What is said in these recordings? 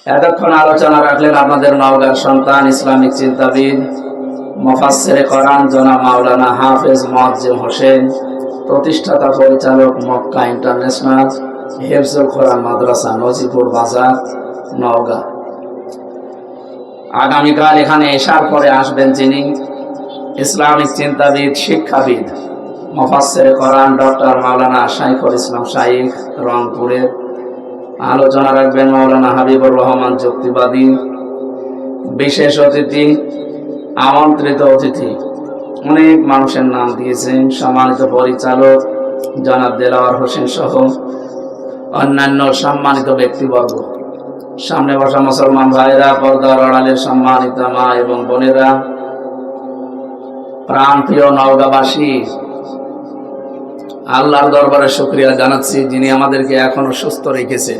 এতক্ষণ আলোচনা রাখলেন আপনাদের নওগাঁর সন্তান, ইসলামিক চিন্তাবিদ, মুফাসসিরে কোরআন জনাব মাওলানা হাফেজ মুআজ্জেম হোসেন, প্রতিষ্ঠাতা পরিচালক মক্কা ইন্টারন্যাশনাল হিফজুল কোরআন মাদ্রাসা, নজিপুর বাজার, নওগাঁ। আগামীকাল এখানে এশার পরে আসবেন যিনি, ইসলামিক চিন্তাবিদ, শিক্ষাবিদ, মুফাসসিরে কোরআন ডক্টর মাওলানা শাইখুল ইসলাম শাইখ, রংপুরের। আলোচনা রাখবেন মাওলানা হাবিবুর রহমান যুক্তিবাদী। বিশেষ অতিথি, আমন্ত্রিত অতিথি, অনেক মানুষের নাম দিয়েছেন, সম্মানিত পরিচালক জনাব দেলাওয়ার হোসেন সহ অন্যান্য সম্মানিত ব্যক্তিবর্গ, সামনে বসা মুসলমান ভাইরা, পর্দার আড়ালের সম্মানিত মা এবং বোনেরা, প্রাণপ্রিয় নওগাঁবাসী, আল্লাহর দরবারে শুকরিয়া জানাচ্ছি যিনি আমাদেরকে এখনো সুস্থ রেখেছে।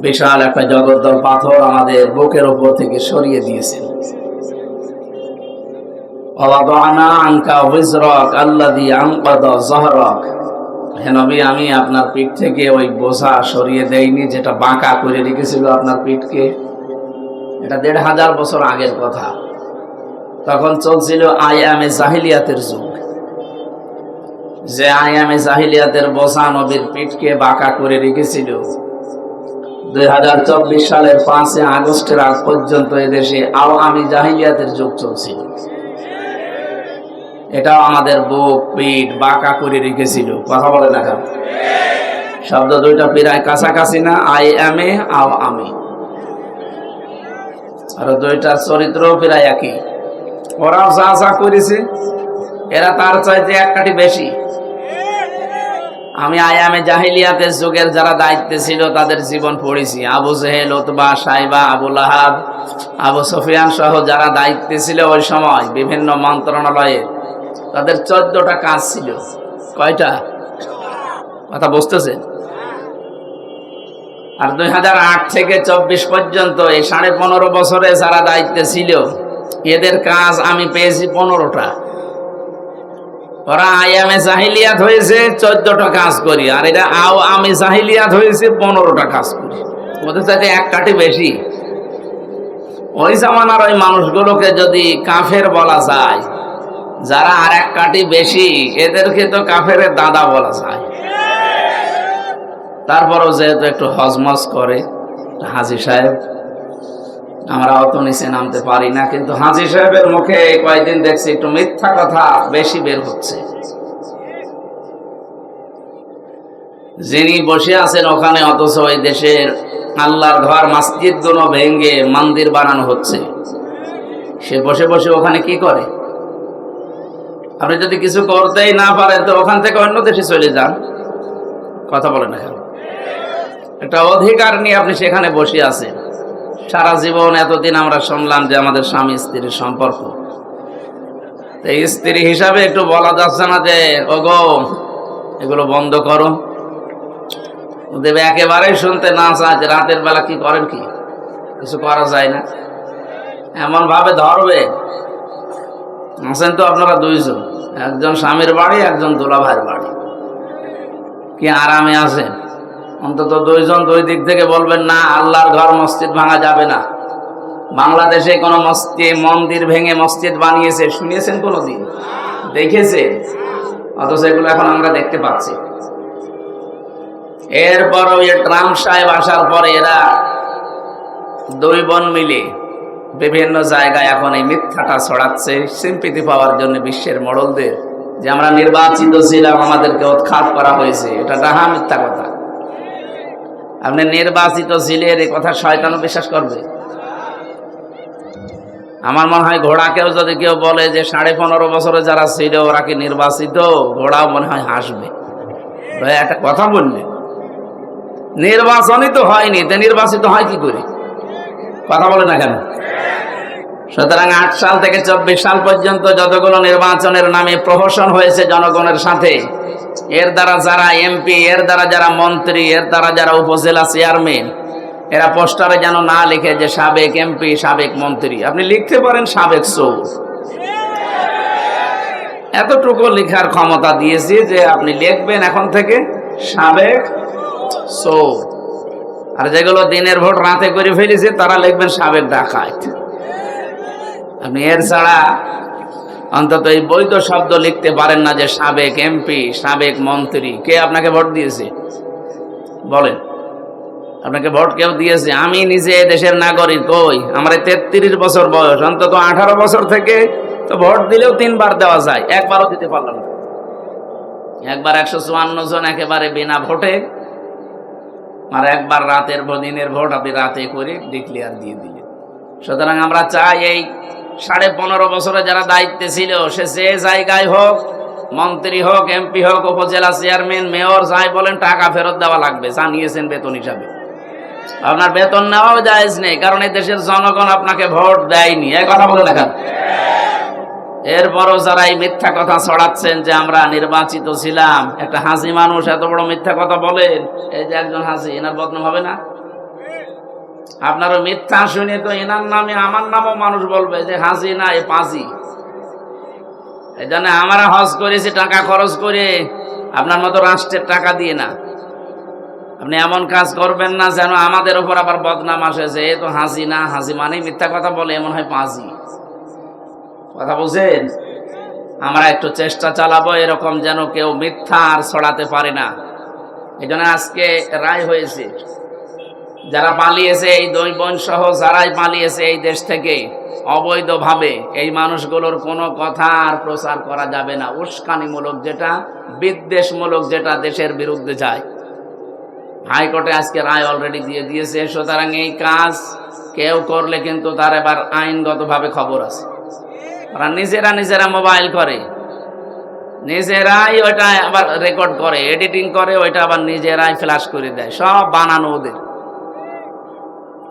বিশাল একটা জগদ্দল পাথর আমাদের বুকের উপর থেকে সরিয়ে দিয়েছেন। হে নবী, আমি আপনার পিঠ থেকে ওই বোঝা সরিয়ে দেইনি যেটা বাঁকা করে রেখেছিল আপনার পিঠকে। এটা ১৫০০ বছর আগের কথা। তখন চলছিল আইয়ামে জাহিলিয়াতের যুগ, যে আইয়ামে জাহিলিয়াতের বোঝা নবীর পিঠকে বাঁকা করে রেখেছিল। ২০২৪ সালের ৫ আগস্টের আগ পর্যন্ত এদেশে আওয়ামী জাহিলিয়াতের যুগ চলছিল। এটাও আমাদের বুক পিঠ বাঁকা করে রেখেছিল। কথা বলে না কেন? শব্দ দুইটা প্রায় কাছাকাছি না? আইয়ামে, আওয়ামী, আর দুইটা চরিত্র প্রায় একই। ওরাও যা যা করেছে, এরা তার চাইতে এক কাঠি বেশি। আমি আয়ামে জাহিলিয়াতের যুগের যারা দায়িত্বে ছিল তাদের জীবন পড়েছি। আবু জেহেল, উতবা, সাইবা, আবু লাহাব, আবু সুফিয়ান সহ যারা দায়িত্বে ছিল ওই সময় বিভিন্ন মন্ত্রণালয়ে, তাদের 14টা কাজ ছিল। কয়টা? কথা বুঝতেছেন? আর ২০০৮ থেকে ২৪ পর্যন্ত এই 15.5 বছরে যারা দায়িত্বে ছিল, এদের কাজ আমি পেয়েছি 15টা। ওরা আয়ামে জাহিলিয়াত হয়েছে 14টা কাজ করি, আর এটা আওয়ামী জাহিলিয়াত হয়েছে 15টা কাজ করি। ওদের চাইতে এক কাঠি বেশি। ওই জামানার ওই মানুষগুলোকে যদি কাফের বলা যায়, যারা আর এক কাঠি বেশি, এদেরকে তো কাফেরের দাদা বলা যায়। তারপরও যেহেতু একটু হজমজ করে হাজী সাহেব, আমরা অত নিচে নামতে পারি না, কিন্তু হাজী সাহেবের মুখে কয়েকদিন দেখছি একটু মিথ্যা কথা বেশি বের হচ্ছে। যিনি বসে আছেন ওখানে, অথচ ওই দেশের আল্লাহর ঘর মসজিদ গুলো ভেঙে মন্দির বানানো হচ্ছে। সে বসে বসে ওখানে কি করে? আপনি যদি কিছু করতেই না পারেন তো ওখান থেকে অন্য দেশে চলে যান। কথা বলেন না কেন? একটা অধিকার নিয়ে আপনি সেখানে বসে আছেন। সারা জীবন এতদিন আমরা শুনলাম যে আমাদের স্বামী স্ত্রীর সম্পর্ক, এই স্ত্রী হিসাবে একটু বলা যাচ্ছে না যে ওগো এগুলো বন্ধ করো? দেবে একেবারেই শুনতে না চায় যে রাতের বেলা কি করেন, কি কিছু করা যায় না, এমন ভাবে ধরবে। আছেন তো আপনারা দুইজন, একজন স্বামীর বাড়ি, একজন দুলা ভাইয়ের বাড়ি, কি আরামে আছেন? অন্তত দুইজন দুই দিক থেকে বলবেন না আল্লাহর ঘর মসজিদ ভাঙা যাবে না। বাংলাদেশে কোন মন্দির ভেঙে মসজিদ বানিয়েছে শুনিয়েছেন কোনদিন? দেখেছেন? অথচ এগুলো এখন আমরা দেখতে পাচ্ছি। এরপরও ট্রাম্প সাহেব আসার পরে এরা দুই বোন মিলে বিভিন্ন জায়গায় এখন এই মিথ্যাটা ছড়াচ্ছে সিম্পিতি পাওয়ার জন্য বিশ্বের মোড়লদের, যে আমরা নির্বাচিত ছিলাম, আমাদেরকে উৎখাত করা হয়েছে। এটা ডাহা মিথ্যা কথা। আপনি নির্বাচিত ছিলেন, এই কথা শয়তানও বিশ্বাস করবে? আমার মনে হয় ঘোড়াকেও যদি কেউ বলে যে 15.5 বছরে যারা ছিল ওরা কি নির্বাচিত, ঘোড়াও মনে হয় হাসবে। একটা কথা বললে নির্বাচনই তো হয়নি, তা নির্বাচিত হয় কি করে? কথা বলে না কেন? সুতরাং 8 সাল থেকে 24 সাল পর্যন্ত যতগুলো নির্বাচনের নামে প্রহসন হয়েছে জনগণের সাথে, এর দ্বারা যারা এমপি, এর দ্বারা যারা মন্ত্রী, এর দ্বারা যারা উপজেলা চেয়ারম্যান, এরা পোস্টারে যেন না লিখে যে সাবেক এমপি, সাবেক মন্ত্রী, আপনি লিখতে পারেন সাবেক চোর। এতটুকু লেখার ক্ষমতা দিয়েছি যে আপনি লিখবেন এখন থেকে সাবেক চোর। আর যেগুলো দিনের ভোট রাতে করে ফেলেছে তারা লিখবেন সাবেক ডাকাত। আপনি এর ছাড়া অন্তত এই বৈধ শব্দ লিখতে পারেন না যে সাবেক এমপি, সাবেক মন্ত্রী। কে আপনাকে ভোট দিয়েছে বলেন? আপনাকে ভোট কেউ দিয়েছে? আমি নিজে দেশের নাগরিক। কই, আমার 33 বছর বয়স, অন্তত 18 বছর থেকে তো ভোট দিলেও 3 বার দেওয়া যায়, একবারও দিতে পারলাম না। একবার 154 জন একেবারে বিনা ভোটে, আর একবার রাতের দিনের ভোট আপনি রাতে করে ডিক্লেয়ার দিয়ে দিলেন। সুতরাং আমরা চাই এই 15.5 বছরে যারা দায়িত্বে ছিল, সে যে জায়গায় হোক, মন্ত্রী হোক, এমপি হোক, উপজেলা চেয়ারম্যান, মেয়র, যাই বলেন, টাকা ফেরত দেওয়া লাগবে। যা নিয়েছেন বেতন হিসাবে, আপনার বেতন নেওয়াও জায়েজ নেই, কারণ এই দেশের জনগণ আপনাকে ভোট দেয়নি। এই কথা বলে দেখেন। এরপরও যারা এই মিথ্যা কথা ছড়াচ্ছেন যে আমরা নির্বাচিত ছিলাম, একটা হাসি মানুষ এত বড় মিথ্যা কথা বলেন, এই যে একজন হাসি, এনার বদনাম হবে না? আপনারও মিথ্যা শুনে তো এনার নামে আমার নামও মানুষ বলবে যে হাসি না, এ পাজি। এই জন্য আমরা হজ করেছি টাকা খরচ করে, আপনার মতো রাষ্ট্রের টাকা দিয়ে না। আপনি এমন কাজ করবেন না যেন আমাদের উপর আবার বদনাম আসে যে এ তো হাসি না, হাসি মানেই মিথ্যা কথা বলে, এমন হয় পাজি। কথা বুঝেন? আমরা একটু চেষ্টা চালাবো এরকম যেন কেউ মিথ্যা আর ছড়াতে পারে না। এই জন্য আজকে রায় হয়েছে, যারা পালিয়েছে, এই 2 বোন সহ যারাই পালিয়েছে এই দেশ থেকে অবৈধভাবে, এই মানুষগুলোর কোনো কথা আর প্রচার করা যাবে না। উস্কানিমূলক যেটা, বিদ্বেষমূলক যেটা, দেশের বিরুদ্ধে যায়। হাইকোর্টে আজকে রায় অলরেডি দিয়ে দিয়েছে। সুতরাং এই কাজ কেউ করলে কিন্তু তার এবার আইনগতভাবে খবর আছে। ওরা নিজেরা মোবাইল করে, নিজেরাই ওইটা আবার রেকর্ড করে, এডিটিং করে, ওইটা আবার নিজেরাই ফ্ল্যাশ করে দেয়। সব বানানো ওদের,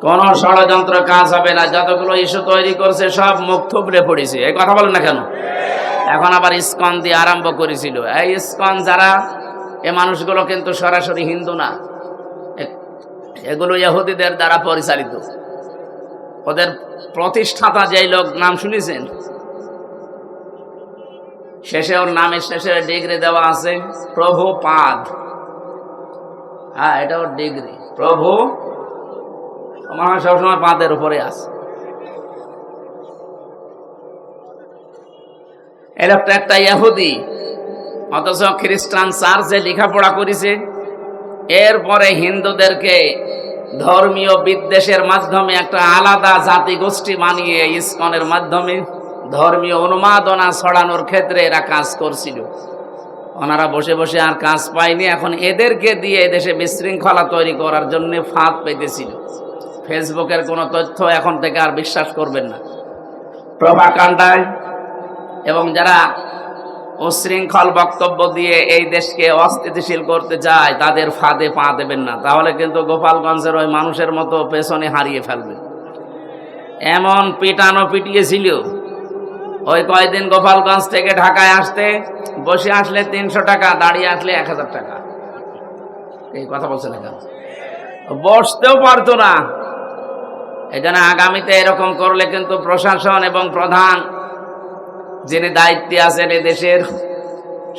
কোন ষড়যন্ত্র কাজ হবে না। যতগুলো ইস্যু তৈরি করছে সব মুখ থুবড়ে পড়েছে। এই কথা বলেন না কেন? এখন আবার ইসকন দিয়ে আরম্ভ করেছিল। এই ইসকন যারা, এ মানুষগুলো কিন্তু সরাসরি হিন্দু না, এগুলো ইহুদিদের দ্বারা পরিচালিত। ওদের প্রতিষ্ঠাতা যেই লোক, নাম শুনেছেন? শেষে ওর নামের শেষে ডিগ্রি দেওয়া আছে প্রভুপাদ। হ্যাঁ, এটা ওর ডিগ্রি, প্রভু। আমার হয় সবসময় পাদের উপরে আছে। এটা একটা ইহুদি, অথচ খ্রিস্টান চার্চে লেখাপড়া করেছে। এরপরে হিন্দুদেরকে ধর্মীয় বিদ্বেষের মাধ্যমে একটা আলাদা জাতি গোষ্ঠী বানিয়ে ইসকনের মাধ্যমে ধর্মীয় উন্মাদনা ছড়ানোর ক্ষেত্রে এরা কাজ করছিল। ওনারা বসে বসে আর কাজ পায়নি, এখন এদেরকে দিয়ে দেশে বিশৃঙ্খলা তৈরি করার জন্য ফাঁদ পেতেছিল। ফেসবুকের কোনো তথ্য এখন থেকে আর বিশ্বাস করবেন না। প্রভাকাণ্ডায় এবং যারা উশৃঙ্খল বক্তব্য দিয়ে এই দেশকে অস্থিতিশীল করতে চায়, তাদের ফাঁদে পা দেবেন না, তাহলে কিন্তু গোপালগঞ্জের ওই মানুষের মতো পেছনে হারিয়ে ফেলবে। এমন পিটানো পিটিয়েছিল, ওই কয়দিন গোপালগঞ্জ থেকে ঢাকায় আসতে, বসে আসলে 300 টাকা, দাঁড়িয়ে আসলে 1000 টাকা। এই কথা বলছে না কেন? বসতেও পারতো না। এই জন্য আগামীতে এরকম করলে কিন্তু প্রশাসন এবং প্রধান যিনি দায়িত্বে আছেন এ দেশের,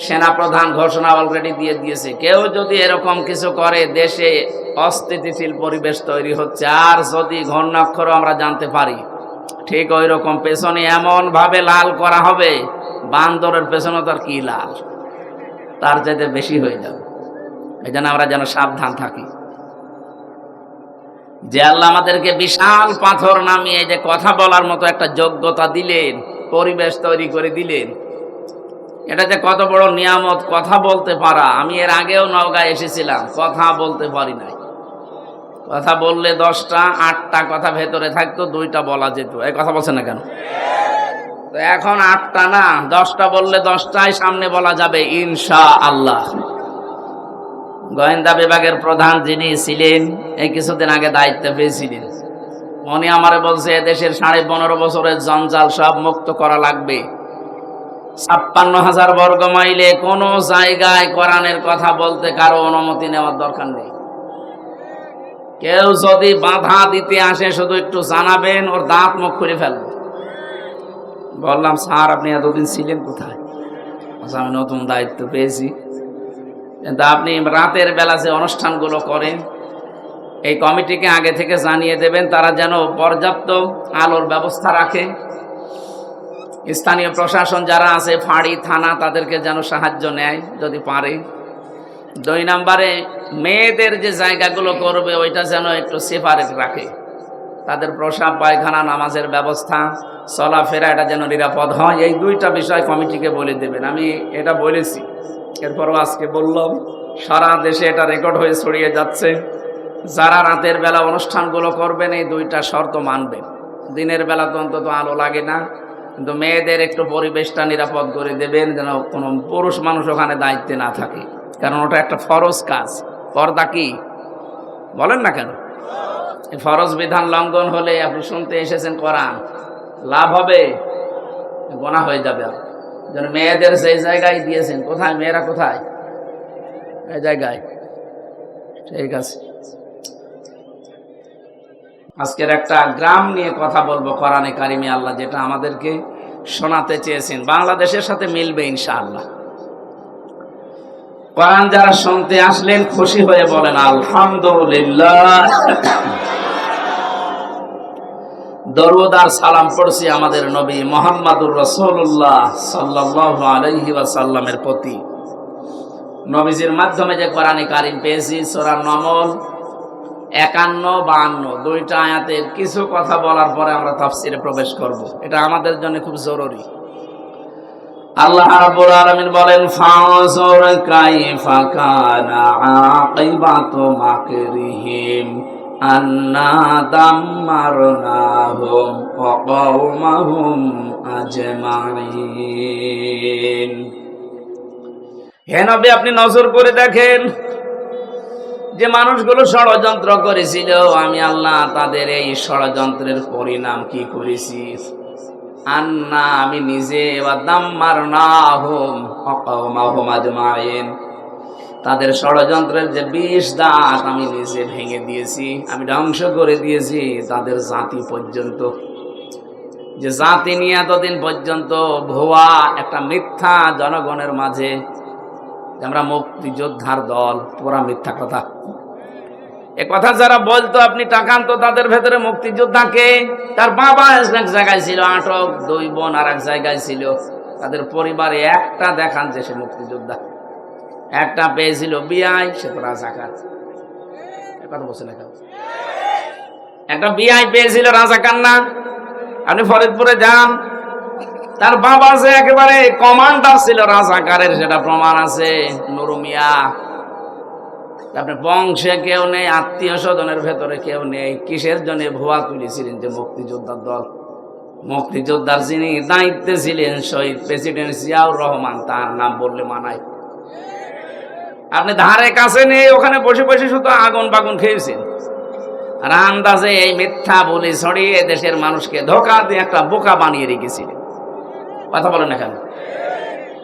সেনাপ্রধান ঘোষণা অলরেডি দিয়ে দিয়েছে, কেউ যদি এরকম কিছু করে দেশে অস্থিতিশীল পরিবেশ তৈরি হচ্ছে। আর যদি ঘূর্ণাক্ষর আমরা জানতে পারি, ঠিক ওই রকম পেছনে এমন ভাবে লাল করা হবে, বান্দরের পেছনে তার কি লাল, তার চাইতে বেশি হয়ে যাবে। এই জন্য আমরা যেন সাবধান থাকি। যে আল্লাহ আমাদেরকে বিশাল পাথর নামিয়ে যে কথা বলার মতো একটা যোগ্যতা দিলেন, পরিবেশ তৈরি করে দিলেন, এটা যে কত বড় নিয়ামত, কথা বলতে পারা। আমি এর আগেও নওগাঁয় এসেছিলাম, কথা বলতে পারি নাই। কথা বললে 10টা 8টা কথা ভেতরে থাকতো, 2টা বলা যেত। এই কথা বলছে না কেন? তো এখন 8টা না, 10টা বললে 10টাই সামনে বলা যাবে ইনশাআল্লাহ। গোয়েন্দা বিভাগের প্রধান যিনি ছিলেন, এই কিছুদিন আগে দায়িত্ব পেয়েছিলেন, উনি আমারে বলছে এদেশের 15.5 বছরের জঞ্জাল সব মুক্ত করা লাগবে। 56,000 বর্গ মাইলে কোনো জায়গায় কোরআনের কথা বলতে কারো অনুমতি নেওয়ার দরকার নেই। কেউ যদি বাধা দিতে আসে শুধু একটু জানাবেন, ওর দাঁত মুখ খুলে ফেলবে। বললাম, স্যার আপনি এতদিন ছিলেন কোথায়? আমি নতুন দায়িত্ব পেয়েছি। কিন্তু আপনি রাতের বেলা যে অনুষ্ঠানগুলো করেন, এই কমিটিকে আগে থেকে জানিয়ে দেবেন, তারা যেন পর্যাপ্ত আলোর ব্যবস্থা রাখে। স্থানীয় প্রশাসন যারা আছে, ফাঁড়ি থানা, তাদেরকে যেন সাহায্য নেয় যদি পারে। 2 নম্বরে মেয়েদের যে জায়গাগুলো করবে ওইটা যেন একটু সেপারেট রাখে, তাদের প্রসাব পায়খানা নামাজের ব্যবস্থা চলাফেরা এটা যেন নিরাপদ হয়। এই 2টা বিষয় কমিটিকে বলে দেবেন। আমি এটা বলেছি, এরপরও আজকে বললাম, সারা দেশে এটা রেকর্ড হয়ে ছড়িয়ে যাচ্ছে। যারা রাতের বেলা অনুষ্ঠানগুলো করবেন এই 2টা শর্ত মানবেন। দিনের বেলা তো অন্তত আলো লাগে না, কিন্তু মেয়েদের একটু পরিবেশটা নিরাপদ করে দেবেন, যেন কোনো পুরুষ মানুষ ওখানে দায়িত্বে না থাকে, কারণ ওটা একটা ফরজ কাজ। পর্দা কি বলেন না কেন? এই ফরজ বিধান লঙ্ঘন হলে আপনি শুনতে এসেছেন কোরআন, লাভ হবে? গোনা হয়ে যাবে। যেন মেয়েদের সেই জায়গায় দিয়েছেন। কোথায় মেয়েরা? কোথায়? এই জায়গায়। ঠিক আছে, আজকের একটা গ্রাম নিয়ে কথা বলবো, কোরআনে কারিমে আল্লাহ যেটা আমাদেরকে শোনাতে চেয়েছেন, বাংলাদেশের সাথে মিলবে ইনশাআল্লাহ। কোরআন যারা শুনতে আসলেন খুশি হয়ে বলেন আলহামদুলিল্লাহ। দরুদ আর সালাম পড়ছি আমাদের নবী মুহাম্মদুর রাসূলুল্লাহ সাল্লাল্লাহু আলাইহি ওয়াসাল্লামের প্রতি। নবীজির মাধ্যমে যে কোরআনে কারিম পেয়েছি, সূরা নমল 51-52 2টা আয়াতের কিছু কথা বলার পরে আমরা তাফসিরে প্রবেশ করব। এটা আমাদের জন্য খুব জরুরি। আল্লাহ রাব্বুল আলামিন বলেন ফাযুর কাইফা কানা আকিবাতু মাকরিহিম আন্না দাম্মারনাহুম ওয়া কওমাহুম আজমাইন। হে নবী, আপনি নজর করে দেখেন যে মানুষগুলো ষড়যন্ত্র করেছিল, আমি আল্লাহ তাদের এই ষড়যন্ত্রের পরিণাম কি করেছি। আন্না, আমি নিজে, দাম্মারনাহুম ওয়া কওমাহুম আজমাইন, তাদের ষড়যন্ত্রের যে 20 দাঁত আমি নিজে ভেঙে দিয়েছি, আমি ধ্বংস করে দিয়েছি তাদের জাতি পর্যন্ত। যে জাতি নিয়ে এতদিন পর্যন্ত ভুয়া একটা মিথ্যা জনগণের মাঝে, আমরা মুক্তিযোদ্ধার দল, পুরা মিথ্যা কথা। এ কথা যারা বলতো আপনি তাকান তো, তাদের ভেতরে মুক্তিযোদ্ধাকে, তার বাবা এক জায়গায় ছিল আটক, 2 বোন আর এক জায়গায় ছিল, তাদের পরিবারে একটা দেখান যে সে মুক্তিযোদ্ধা। একটা পেয়েছিল বিআই, সে তো রাজাকার। কথা বলছে না, একটা বিআই পেয়েছিল রাজাকার না। আপনি ফরিদপুরে যান, তার বাবা যে একেবারে কমান্ডার ছিল রাজাকারের, সেটা প্রমাণ আছে। নুরু মিয়া, আপনার বংশে কেউ নেই, আত্মীয় স্বজনের ভেতরে কেউ নেই। কিসের জন্য ভুয়া তুলেছিলেন যে মুক্তিযোদ্ধার দল? মুক্তিযোদ্ধার যিনি দায়িত্বে ছিলেন শহীদ প্রেসিডেন্ট জিয়াউর রহমান, তার নাম বললে মানায়। আপনি ধারে কাছে নেই, ওখানে বসে বসে শুধু আগুন বাগুন খেয়েছেন, আর আন্দাজে এই মিথ্যা বলে ছড়িয়ে দেশের মানুষকে ধোঁকা দিয়ে একটা বোকা বানিয়ে রেখেছিলেন। কথা বলেন না কেন?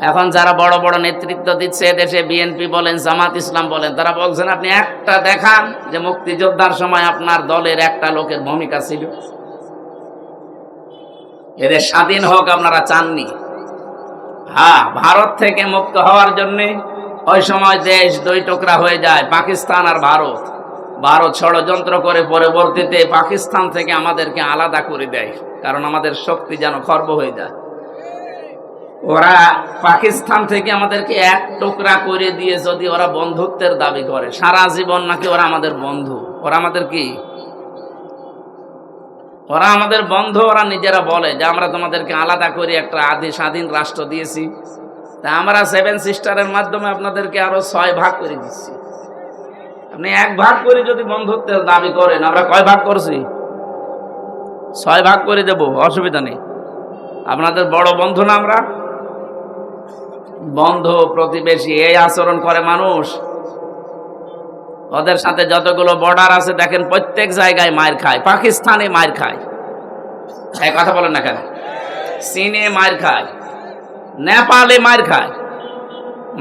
এখন যারা বড় বড় নেতৃত্ব দিচ্ছে দেশে, বিএনপি বলেন, জামাত ইসলাম বলেন, তারা বলছেন আপনি একটা দেখান যে মুক্তিযোদ্ধার সময় আপনার দলের একটা লোকের ভূমিকা ছিল। এদের স্বাধীন হোক আপনারা চাননি। হ্যাঁ, ভারত থেকে মুক্ত হওয়ার জন্য ওই সময় দেশ 2 টুকরা হয়ে যায়, পাকিস্তান আর ভারত। ভারত ষড়যন্ত্র করে পরবর্তীতে পাকিস্তান থেকে আমাদেরকে আলাদা করে দেয়, কারণ আমাদের শক্তি যেন খর্ব হয়ে যায়। ওরা পাকিস্তান থেকে আমাদেরকে 1 টুকরা করে দিয়ে যদি ওরা বন্ধুত্বের দাবি করে, সারা জীবন নাকি ওরা আমাদের বন্ধু। ওরা আমাদের কি? ওরা আমাদের বন্ধু। ওরা নিজেরা বলে যে আমরা তোমাদেরকে আলাদা করে একটা আদি স্বাধীন রাষ্ট্র দিয়েছি, তা আমরা 7 সিস্টারের মাধ্যমে আপনাদেরকে আরো 6 ভাগ করে দিচ্ছি। আপনি 1 ভাগ করে যদি বন্ধুত্বের দাবি করেন, আমরা কয় ভাগ করছি? 6 ভাগ করে দেব, অসুবিধা নেই। আপনাদের বড় বন্ধু না আমরা? বন্ধু প্রতিবেশী এই আচরণ করে মানুষ। ওদের সাথে যতগুলো বর্ডার আছে দেখেন, প্রত্যেক জায়গায় মার খায়। পাকিস্তানে মার খায়, এই কথা বলেন না কেন? চীনে মার খায়, নেপালে মার খায়,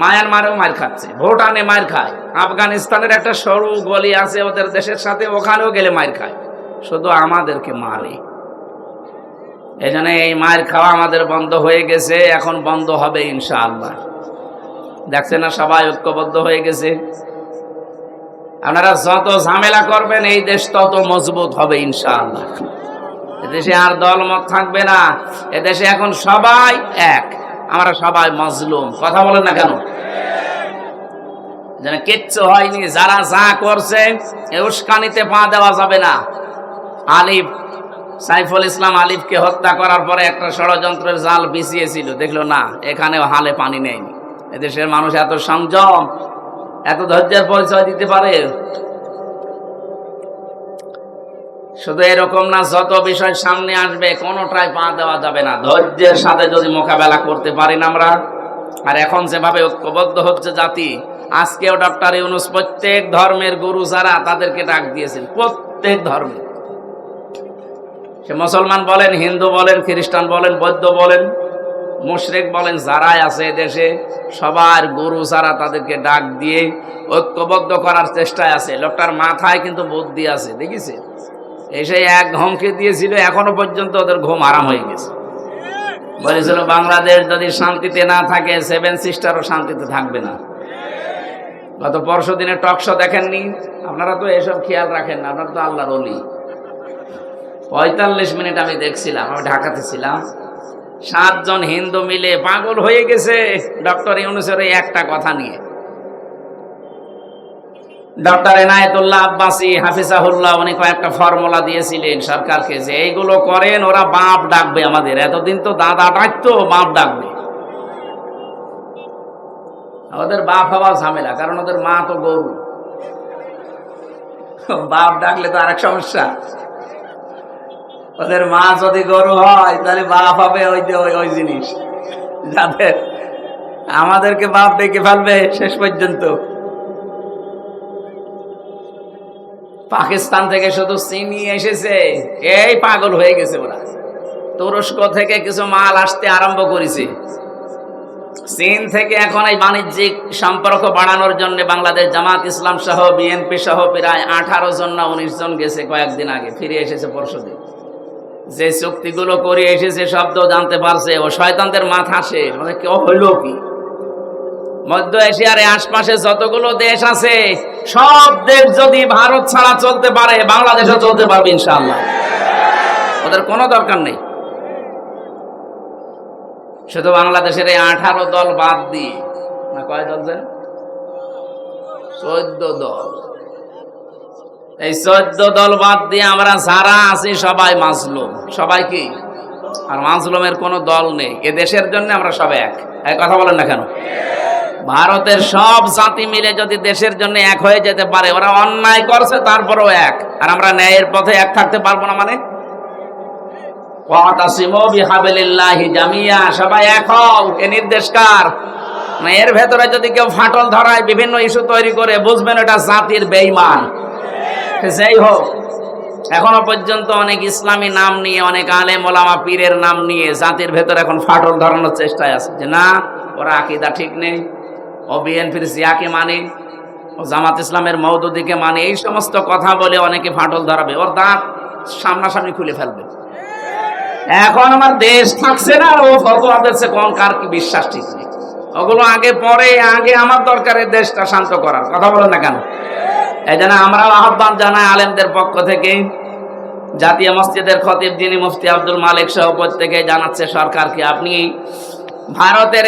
মায়ানমারেও মার খাচ্ছে, ভুটানে মার খায়, আফগানিস্তানের একটা সরু গলি আছে ওদের দেশের সাথে, ওখানেও গেলে মার খায়। শুধু আমাদেরকে মারে। এই জন্য এই মায়ের খাওয়া আমাদের বন্ধ হয়ে গেছে, এখন বন্ধ হবে ইনশাআল্লাহ। দেখছেন না সবাই ঐক্যবদ্ধ হয়ে গেছে। আপনারা যত ঝামেলা করবেন এই দেশ তত মজবুত হবে ইনশাআল্লাহ। এদেশে আর দলমত থাকবে না। এদেশে এখন সবাই এক, আমরা সবাই মজলুম। কথা বলেন না কেন? যেন কিচ্ছু হয়নি, যারা যা করছে এ উস্কানিতে পা দেওয়া যাবে না। আলিফ, সাইফুল ইসলাম আলিফকে হত্যা করার পরে একটা ষড়যন্ত্রের জাল বিছিয়েছিল, দেখলো না এখানেও হালে পানি নেয়নি। এদেশের মানুষ এত সংযম, এত ধৈর্যের পরিচয় দিতে পারে। শুধু এরকম না, যত বিষয় সামনে আসবে কোনোটাই পা দেওয়া যাবে না। ধৈর্যের সাথে যদি মোকাবেলা করতে পারি না আমরা, আর এখন যেভাবে ঐক্যবদ্ধ হচ্ছে জাতি, আজকেও ডক্টর ইউনূস প্রত্যেক ধর্মের গুরু যারা তাদেরকে ডাক দিয়েছেন, প্রত্যেক ধর্মে, সে মুসলমান বলেন, হিন্দু বলেন, খ্রিস্টান বলেন, বৌদ্ধ বলেন, মুশরিক বলেন, যারাই আছে দেশে সবার গুরু যারা তাদেরকে ডাক দিয়ে ঐক্যবদ্ধ করার চেষ্টায় আছে। লোকটার মাথায় কিন্তু বুদ্ধি আছে, দেখিছে? এসে এক ঘুমকে দিয়েছিল, এখনো পর্যন্ত ওদের ঘুম আরাম হয়ে গেছে। বলেছিল বাংলাদেশ যদি শান্তিতে না থাকে, সেভেন সিস্টারও শান্তিতে থাকবে না। গত পরশু দিনের টকশো দেখেননি? আপনারা তো এসব খেয়াল রাখেন না, আপনারা তো আল্লাহর ওলি। 45 মিনিট আমি দেখছিলাম, আমি ঢাকাতে ছিলাম। 7 জন হিন্দু মিলে পাগল হয়ে গেছে ডক্টর ইউনূসের এই একটা কথা নিয়ে। ডক্টর এনায়েতুল্লাহ আব্বাসী হাফিজাহুল্লাহ উনি কয়েকটা ফর্মুলা দিয়েছিলেন সরকারকে, যে এইগুলো করেন ওরা বাপ ডাকবে আমাদের। এতদিন তো দাদা ডাকতো, বাপ ডাকবে। ওদের বাপ হওয়া ঝামেলা, কারণ ওদের মা তো গরু। বাপ ডাকলে তো আরেক সমস্যা। ওদের মা যদি গরু হয় তাহলে বাপ হবে ওই জিনিস, যাদের আমাদেরকে বাপ ডেকে ফেলবে শেষ পর্যন্ত। পাকিস্তান থেকে শুধু চিনি এসেছে, এই পাগল হয়ে গেছে ওরা। তুরস্ক থেকে কিছু মাল আসতে আরম্ভ করেছে। চীন থেকে এখন এই বাণিজ্যিক সম্পর্ক বাড়ানোর জন্য বাংলাদেশ জামাত ইসলাম সহ বিএনপি সহ প্রায় 18 জন না 19 জন গেছে কয়েকদিন আগে, ফিরে এসেছে পরশুদিন। যে চুক্তিগুলো করে এসেছে শব্দ জানতে পারছে, ও শয়তানদের মাথা শেষ। মানে কেউ হইল কি? মধ্য এশিয়ার আশপাশে যতগুলো দেশ আছে সব দেশ যদি ভারত ছাড়া চলতে পারে, বাংলাদেশও চলতে পারবে ইনশাআল্লাহ। ওদের কোনো দরকার নেই। শুধু বাংলাদেশের এই 18 দল বাদ দিয়ে, না কয় দল যেন? 14 দল। এই 14 দল বাদ দিয়ে আমরা যারা আছি সবাই মাজলুম। সবাই কি? আর মাজলুমের কোনো দল নেই। এ দেশের জন্য আমরা সব এক। কথা বলেন না কেন? ভারতের সব জাতি মিলে যদি দেশের জন্য এক হয়ে যেতে পারে, ওরা অন্যায় করছে তারপরেও এক, আর আমরা ন্যায়ের পথে এক থাকতে পারবো না? মানে ওয়াতাসিমু বিহাবিলিল্লাহি জামিয়া, সবাই এক হও, এ নির্দেশ কার? এর ভেতরে যদি কেউ ফাটল ধরায়, বিভিন্ন ইস্যু তৈরি করে, বুঝবেন এটা জাতির বেঈমান। যাই হোক, এখনো পর্যন্ত অনেক ইসলামী নাম নিয়ে, অনেক আলেম ওলামা পীরের নাম নিয়ে জাতির ভেতরে এখন ফাটল ধরানোর চেষ্টায় আছে, যে না ওরা আকীদা ঠিক নেই, ও বিএনপির জিয়াকে মানে, ও জামাত ইসলামের মওদুদিকে মানে। এই সমস্ত কথা বলে অনেকে ফাটল ধরাবে, ওর দাঁত সামনাসামনি খুলে ফেলবে। এখন আমার দেশ থাকছে না, ও ফতোয়া দিচ্ছে কোন কার কি বিশ্বাস ঠিক নেই। ওগুলো আগে পরে, আগে আমার দরকারের দেশটা শান্ত করার। কথা বলেন না কেন? এই জন্য আমরাও আহ্বান জানাই আলেমদের পক্ষ থেকে, জাতীয় মসজিদের খতিব যিনি মুফতি আব্দুল মালিক সহ প্রত্যেকে জানাচ্ছে সরকারকে, আপনি ভারতের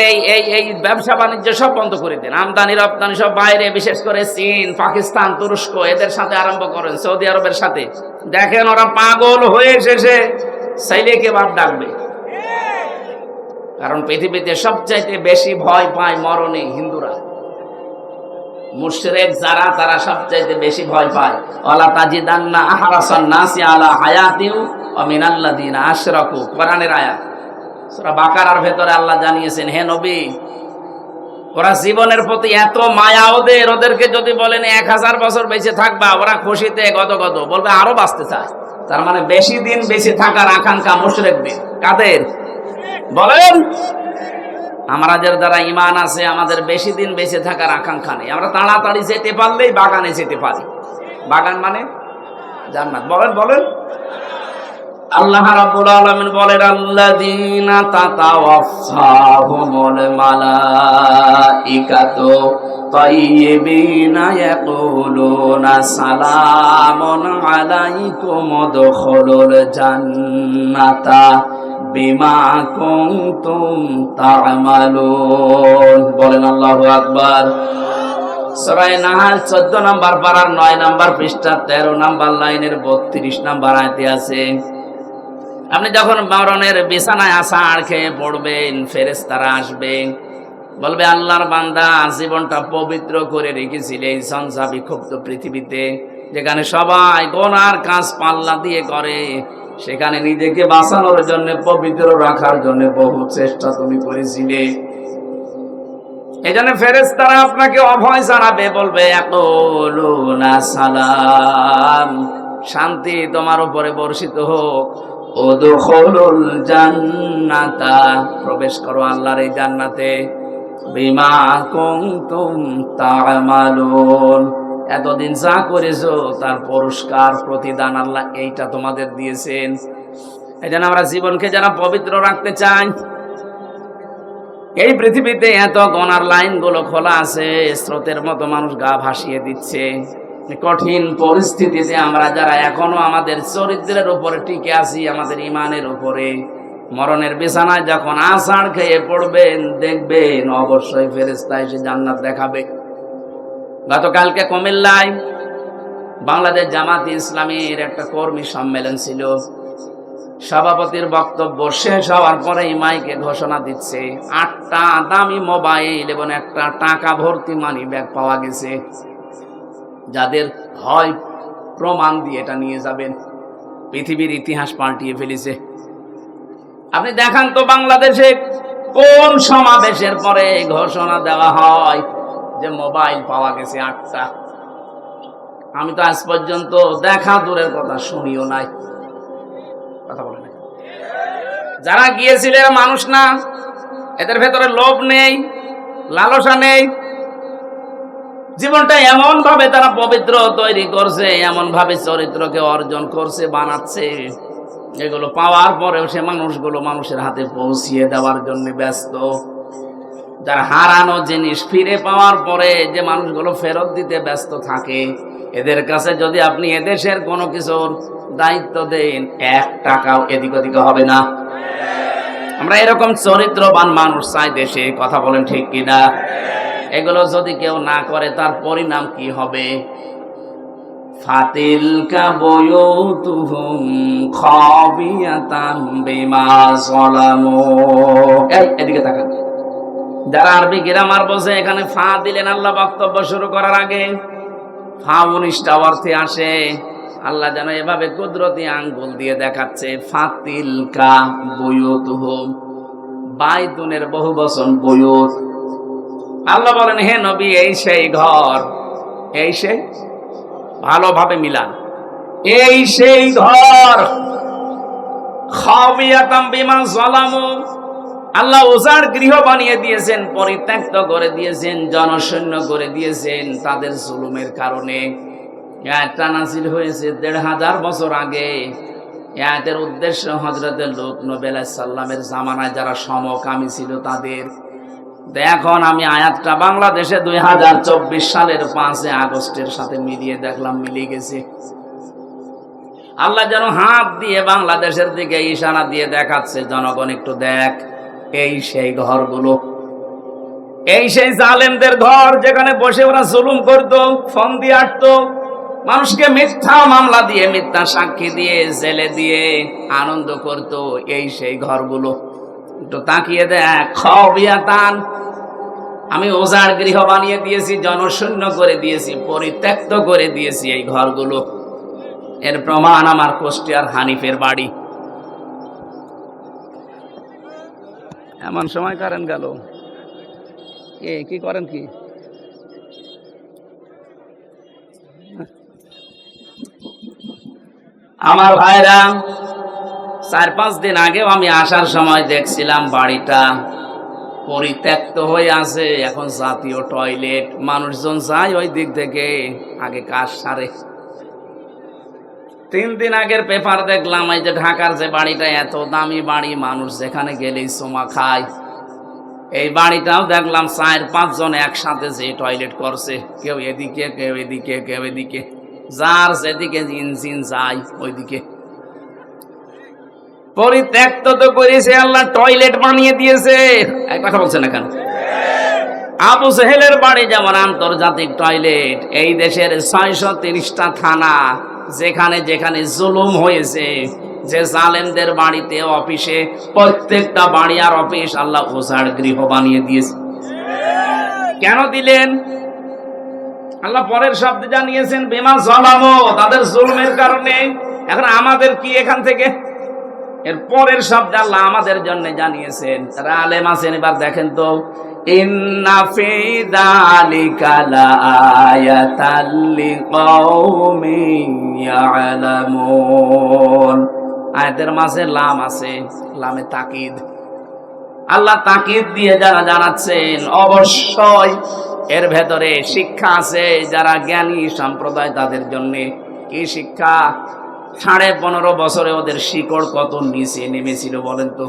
এই ব্যবসা বাণিজ্য সব বন্ধ করে দেন। আমদানি রপ্তানি সব বাইরে, বিশেষ করে চীন, পাকিস্তান, তুরস্ক, এদের সাথে আরম্ভ করেন, সৌদি আরবের সাথে। দেখেন ওরা পাগল হয়ে শেষে ছেলেকে বাপ ডাকবে। কারণ পৃথিবীতে সবচাইতে বেশি ভয় পায় মরণে হিন্দুরা। মুশরিক যারা, তারা সবচাইতে বেশি ভয় পায়। ওয়ালা তাজিদান্না আহরাসান নাসি আলা হায়াতিউ ওয়া মিনাল্লাযিনা আশরাকু, কোরআনের আয়াত। সূরা বাকারার ভেতরে আল্লাহ জানিয়েছেন, হে নবী, ওরা জীবনের প্রতি এত মায়া ওদের, ওদেরকে যদি বলেন 1000 বছর বেঁচে থাকবা, ওরা খুশিতে গদগদ বলবে আরো বাঁচতে চায়। তার মানে বেশি দিন বেঁচে থাকার আকাঙ্ক্ষা মুশরিকদের। কাদের বলেন? আমাদের যারা ঈমান আছে, আমাদের বেশি দিন বেঁচে থাকার আকাঙ্ক্ষা নেই। আমরা তাড়াতাড়ি যেতে পারলেই বাগানে যেতে পারি। বাগান মানে জান্নাত। বলেন বলেন। আল্লাহ রাব্বুল আলামিন বলেন, আল্লাযীনা তাতাওয়াফাহুমুল মালাইকাতু তাইয়িবিনা ইয়াকুলুনা সালামুন আলাইকুম উদখুলুল জান্নাতা বিমা কুনতুম তা'মালুন। বলেন আল্লাহু আকবার। সূরা নাহাল 14 নম্বর পারার 9 নম্বর পৃষ্ঠা 13 নম্বর লাইনের 32 নম্বর আয়াতে আছে, আপনি যখন মরণের বিছানায় আছাড় খেয়ে পড়বেন, ফেরেশতারা আসবে, বলবে আল্লাহর বান্দা জীবনটা পবিত্র করে রেখেছিলে এই ঝঞ্ঝা বিক্ষুব্ধ পৃথিবীতে, যেখানে সবাই গুনার কাজ পাল্লা দিয়ে করে, সেখানে নিজেকে বাঁচানোর জন্য, পবিত্র রাখার জন্য বহু চেষ্টা তুমি করেছিলে। এজন্য ফেরেশতারা আপনাকে অভয় জানাবে, বলবে ইয়াকুলুনা সালাম, শান্তি তোমার উপরে বর্ষিত হোক, উদখুলুল জান্নাতা, প্রবেশ করো আল্লাহর এই জান্নাতে, বিমা কুনতুম তা'মালুন, এতদিন যা করেছো তার পুরস্কার প্রতিদান আল্লাহ এইটা তোমাদের দিয়েছেন। এজন্য আমরা জীবনকে যারা পবিত্র রাখতে চাই, এই পৃথিবীতে এত গুনার লাইনগুলো খোলা আছে, স্রোতের মতো মানুষ গা ভাসিয়ে দিচ্ছে। কঠিন পরিস্থিতিতে আমরা যারা এখনো আমাদের চরিত্রের উপরে টিকে আছি, আমাদের ইমানের উপরে, মরণের বিছানায় যখন আছাড় খেয়ে পড়বেন, দেখবেন অবশ্যই ফেরেশতা এসে জান্নাত দেখাবে। গতকালকে কুমিল্লায় বাংলাদেশ জামাত ইসলামীর একটা কর্মী সম্মেলন ছিল। সভাপতির বক্তব্য শেষ হওয়ার পরে মাইকে ঘোষণা দিচ্ছে 8টা দামি মোবাইল এবং একটা টাকা ভর্তি মানি ব্যাগ পাওয়া গেছে, যাদের হয় প্রমাণ দিয়ে এটা নিয়ে যাবেন। পৃথিবীর ইতিহাস পাল্টিয়ে ফেলেছে। আপনি দেখান তো বাংলাদেশে কোন সমাবেশের পরে ঘোষণা দেওয়া হয় যে মোবাইল পাওয়া গেছে 8টা? আমি তো আজ পর্যন্ত দেখা দূরের কথা শুনিও নাই। কথা বলে না, যারা গিয়েছিলেন মানুষ না, এদের ভেতরে লোভ নেই, লালসা নেই। জীবনটা এমন ভাবে তারা পবিত্র তৈরি করছে, এমন ভাবে চরিত্রকে অর্জন করছে, বানাচ্ছে, এগুলো পাওয়ার পরেও সে মানুষগুলো মানুষের হাতে পৌঁছিয়ে দেওয়ার জন্য ব্যস্ত। যারা হারানো জিনিস ফিরে পাওয়ার পরে যে মানুষগুলো ফেরত দিতে ব্যস্ত থাকে, এদের কাছে যদি আপনি এদেশের কোনো কিছুর দায়িত্ব দেন, 1 টাকাও এদিক ওদিকে হবে না। আমরা এরকম চরিত্রবান মানুষ চাই দেশে। কথা বলেন ঠিক কিনা? এগুলো যদি কেউ না করে তার পরিণাম কি হবে? ফাতিলকা বুয়ুতুহুম খাবিয়াতাম বিমা যালামু। এদিকে তাকান। যারা আরবি গ্রামার বোঝে, এখানে ফা দিলেন আল্লাহ বক্তব্য শুরু করার আগে। ফা 19টা অর্থে আসে। আল্লাহ যেন এভাবে কুদরতি আঙ্গুল দিয়ে দেখাচ্ছে, ফাতিলকা বুয়ুতুহুম, বাইতুনের বহুবচন বুয়ুত। আল্লাহ বলেন, হে নবী, এই সেই ঘর, এই সেই, ভালোভাবে মিলান, এই সেই ঘর, খাবিয়াতাম বিমা যালামু, আল্লাহ উজাড় গৃহ বানিয়ে দিয়েছেন, পরিত্যক্ত করে দিয়েছেন, জনশূন্য করে দিয়েছেন তাদের জুলুমের কারণে। আয়াতটা নাযিল হয়েছে 1500 বছর আগে। আয়াতের উদ্দেশ্য হযরত লূত নবী আলাইহিস সালামের জামানায় যারা সমকামী ছিল তাদের। এখন আমি আয়াতটা বাংলাদেশে 2024 সালের 5 আগস্টের সাথে মিলিয়ে দেখলাম, মিলিয়ে গেছে। আল্লাহ যেন হাত দিয়ে বাংলাদেশের দিকে ইশারা দিয়ে দেখাচ্ছে, জনগণ একটু দেখ, এই সেই ঘরগুলো, এই সেই জালেমদের ঘর, যেখানে বসে ওরা জুলুম করতো, ফোন দিয়ে আটতো, মানুষকে মিথ্যা মামলা দিয়ে, মিথ্যা সাক্ষী দিয়ে, জেলে দিয়ে আনন্দ করতো। এই সেই ঘরগুলো একটু তাকিয়ে দেখ। খাবিয়াতান, আমি উজাড় গৃহ বানিয়ে দিয়েছি, জনশূন্য করে দিয়েছি, পরিত্যক্ত করে দিয়েছি এই ঘরগুলো। এর প্রমাণ আমার কুষ্টিয়ার হানিফের বাড়ি। এমন সময় কারেন্ট গেল, কি করেন কি? আমার ভাইরা, 4-5 দিন আগেও আমি আসার সময় দেখছিলাম বাড়িটা পরিত্যক্ত হয়ে আছে। এখন জাতীয় টয়লেট, মানুষজন যায় ওই দিক থেকে, আগে কাজ সারে। 3 দিন আগের পেপার দেখলাম, এই যে ঢাকার যে বাড়িটা, এত দামি বাড়ি, মানুষ যেখানে গেলেই চুমা খায়। এই বাড়িটাও দেখলাম 4-5 জন একসাথে যে টয়লেট করছে, কেউ এদিকে কেউ এদিকে কেউ এদিকে, যার যেদিকে ইঞ্জিন যায় ওইদিকে। পরিত্যক্ত তো করেছে আল্লাহ, টয়লেট বানিয়ে দিয়েছে। এক কথা বলছে না কেন? আবু জেহেলের বাড়ি যেমন আন্তর্জাতিক টয়লেট, এই দেশের 630টা থানা, যেখানে যেখানে জুলুম হয়েছে, যে জালেমদের বাড়িতে অফিসে, প্রত্যেকটা বাড়ি আর অফিস আল্লাহ উজাড় গৃহ বানিয়ে দিয়েছে। কেন দিলেন? আল্লাহ পরের শব্দে জানিয়েছেন বিমা জলামো, তাদের জুলুমের কারণে। এখন আমাদের কি এখান থেকে? এর পরের শব্দে আল্লাহ আমাদের জন্য জানিয়েছেন। তারা আলেম আছেন, এবার দেখেন তো, ইন্না ফি যালিকা লাআয়াতাল লিকাওমিন ইয়ালামুন। আয়াতের মাঝে লাম আছে, লামে তাকিদ। আল্লাহ তাকিদ দিয়ে যারা জানাচ্ছেন, অবশ্যই এর ভেতরে শিক্ষা আছে যারা জ্ঞানী সম্প্রদায় তাদের জন্য। কি শিক্ষা? 15.5 বছরে ওদের শিকড় কত নিচে নেমেছিল বলেন তো।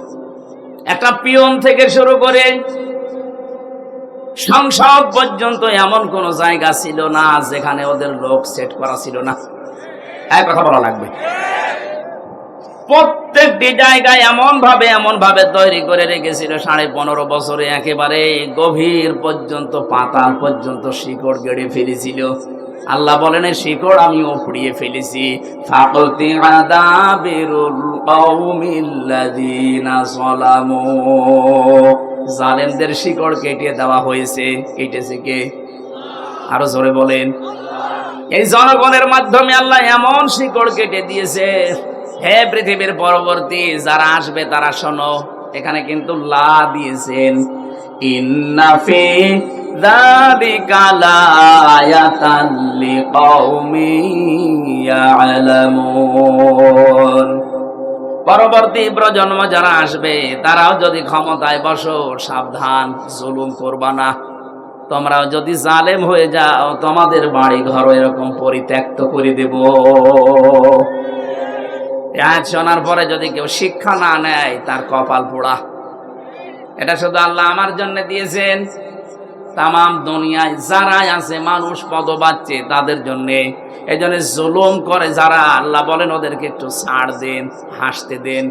একটা পিয়ন থেকে শুরু করে সংসদ পর্যন্ত এমন কোন জায়গা ছিল না যেখানে ওদের লোক সেট করা ছিল না। এক কথা বলা লাগবে, প্রত্যেকটি জায়গায় এমন ভাবে তৈরি করে রেখেছিল 15.5 বছরে, একেবারে গভীর পর্যন্ত, পাতাল পর্যন্ত শিকড় গেড়ে ফেলেছিল। আল্লাহ বলেন শিকড় আমি উপড়িয়ে ফেলেছি। ফাকতি আদাবিরুল কওমিল্লাযিনা যালামু, জালেমদের শিকড় কেটে দেওয়া হয়েছে। কেটেছে কে? আরো জোরে বলেন। এই জনগণের মাধ্যমে আল্লাহ এমন শিকড় কেটে দিয়েছে। হে পৃথিবীর পরবর্তী যারা আসবে তারা শোনো, এখানে কিন্তু লা দিয়েছেন। ইন্না ফি যালিকা লাআয়াতাল লিকাওমিন ইয়ালামুন। পরবর্তী প্রজন্ম যারা আসবে তারাও যদি ক্ষমতায় বসো, সাবধান, জুলুম করবা না। তোমরাও যদি জালেম হয়ে যাও, তোমাদের বাড়ি ঘর এরকম পরিত্যক্ত করে দেব। আয়াত শোনার পরে যদি কেউ শিক্ষা না নেয়, তার কপাল পোড়া। এটা শুধু আল্লাহ আমার জন্য দিয়েছেন, তামাম দুনিয়ায় যারাই আছে মানুষ পদবাচ্চে তাদের জন্য। এই জন্য জুলুম করে যারা, আল্লাহ বলেন ওদেরকে একটু ছাড় দেন, হাসতে দেন।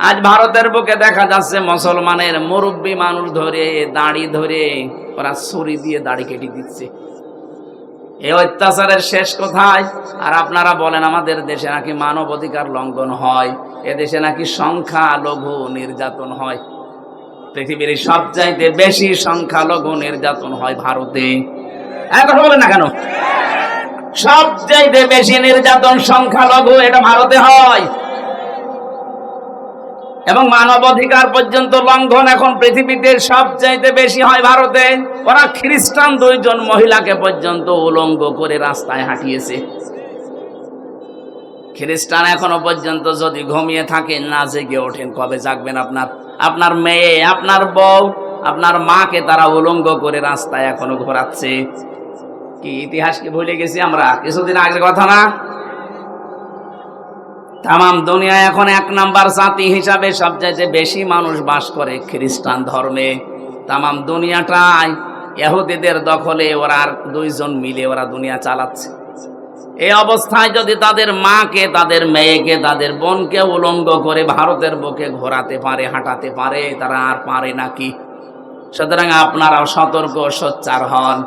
আজ ভারতের বুকে দেখা যাচ্ছে মুসলমানের মুরব্বী মানুষ ধরে, দাড়ি ধরে ওরা ছুরি দিয়ে দাড়ি কেটে দিচ্ছে। এই অত্যাচারের শেষ কোথায়? আর আপনারা বলেন আমাদের দেশে নাকি মানব অধিকার লঙ্ঘন হয়, এদেশে নাকি সংখ্যালঘু নির্যাতন হয়। পৃথিবীর সবচাইতে বেশি সংখ্যালঘু নির্যাতন হয় ভারতে। কথা বলেন না কেন? সবচাইতে বেশি নির্যাতন সংখ্যালঘু, এটা ভারতে হয়। এবং মানবাধিকার পর্যন্ত লঙ্ঘন এখন পৃথিবীতে সবচাইতে বেশি হয় ভারতে। ওরা খ্রিস্টান 2 জন মহিলাকে পর্যন্ত উলঙ্গ করে রাস্তায় হাঁটিয়েছে। খ্রিস্টান এখনো পর্যন্ত যদি ঘুমিয়ে থাকেন, না জেগে ওঠেন, কবে জাগবেন? আপনার মেয়ে, আপনার বউ, আপনার মাকে তারা উলঙ্গ করে রাস্তায় এখনো ঘোরাচ্ছে। কি ইতিহাসকে ভুলে গেছি আমরা? কিছুদিন আগের কথা না? তামাম দুনিয়ায় এখন 1 নাম্বার জাতি হিসাবে সবচাইতে বেশি মানুষ বাস করে খ্রিস্টান ধর্মে। তামাম দুনিয়াটাই ইহুদিদের দখলে, ওরা 2 জন মিলে ওরা দুনিয়া চালাচ্ছে। এই অবস্থায় যদি তাদের মাকে, তাদের মেয়েকে, তাদের বোনকে উলঙ্গ করে ভারতের বুকে ঘোরাতে পারে, হাঁটাতে পারে, তারা আর পারে নাকি? সুতরাং আপনারাও সতর্ক, সোচ্চার হন।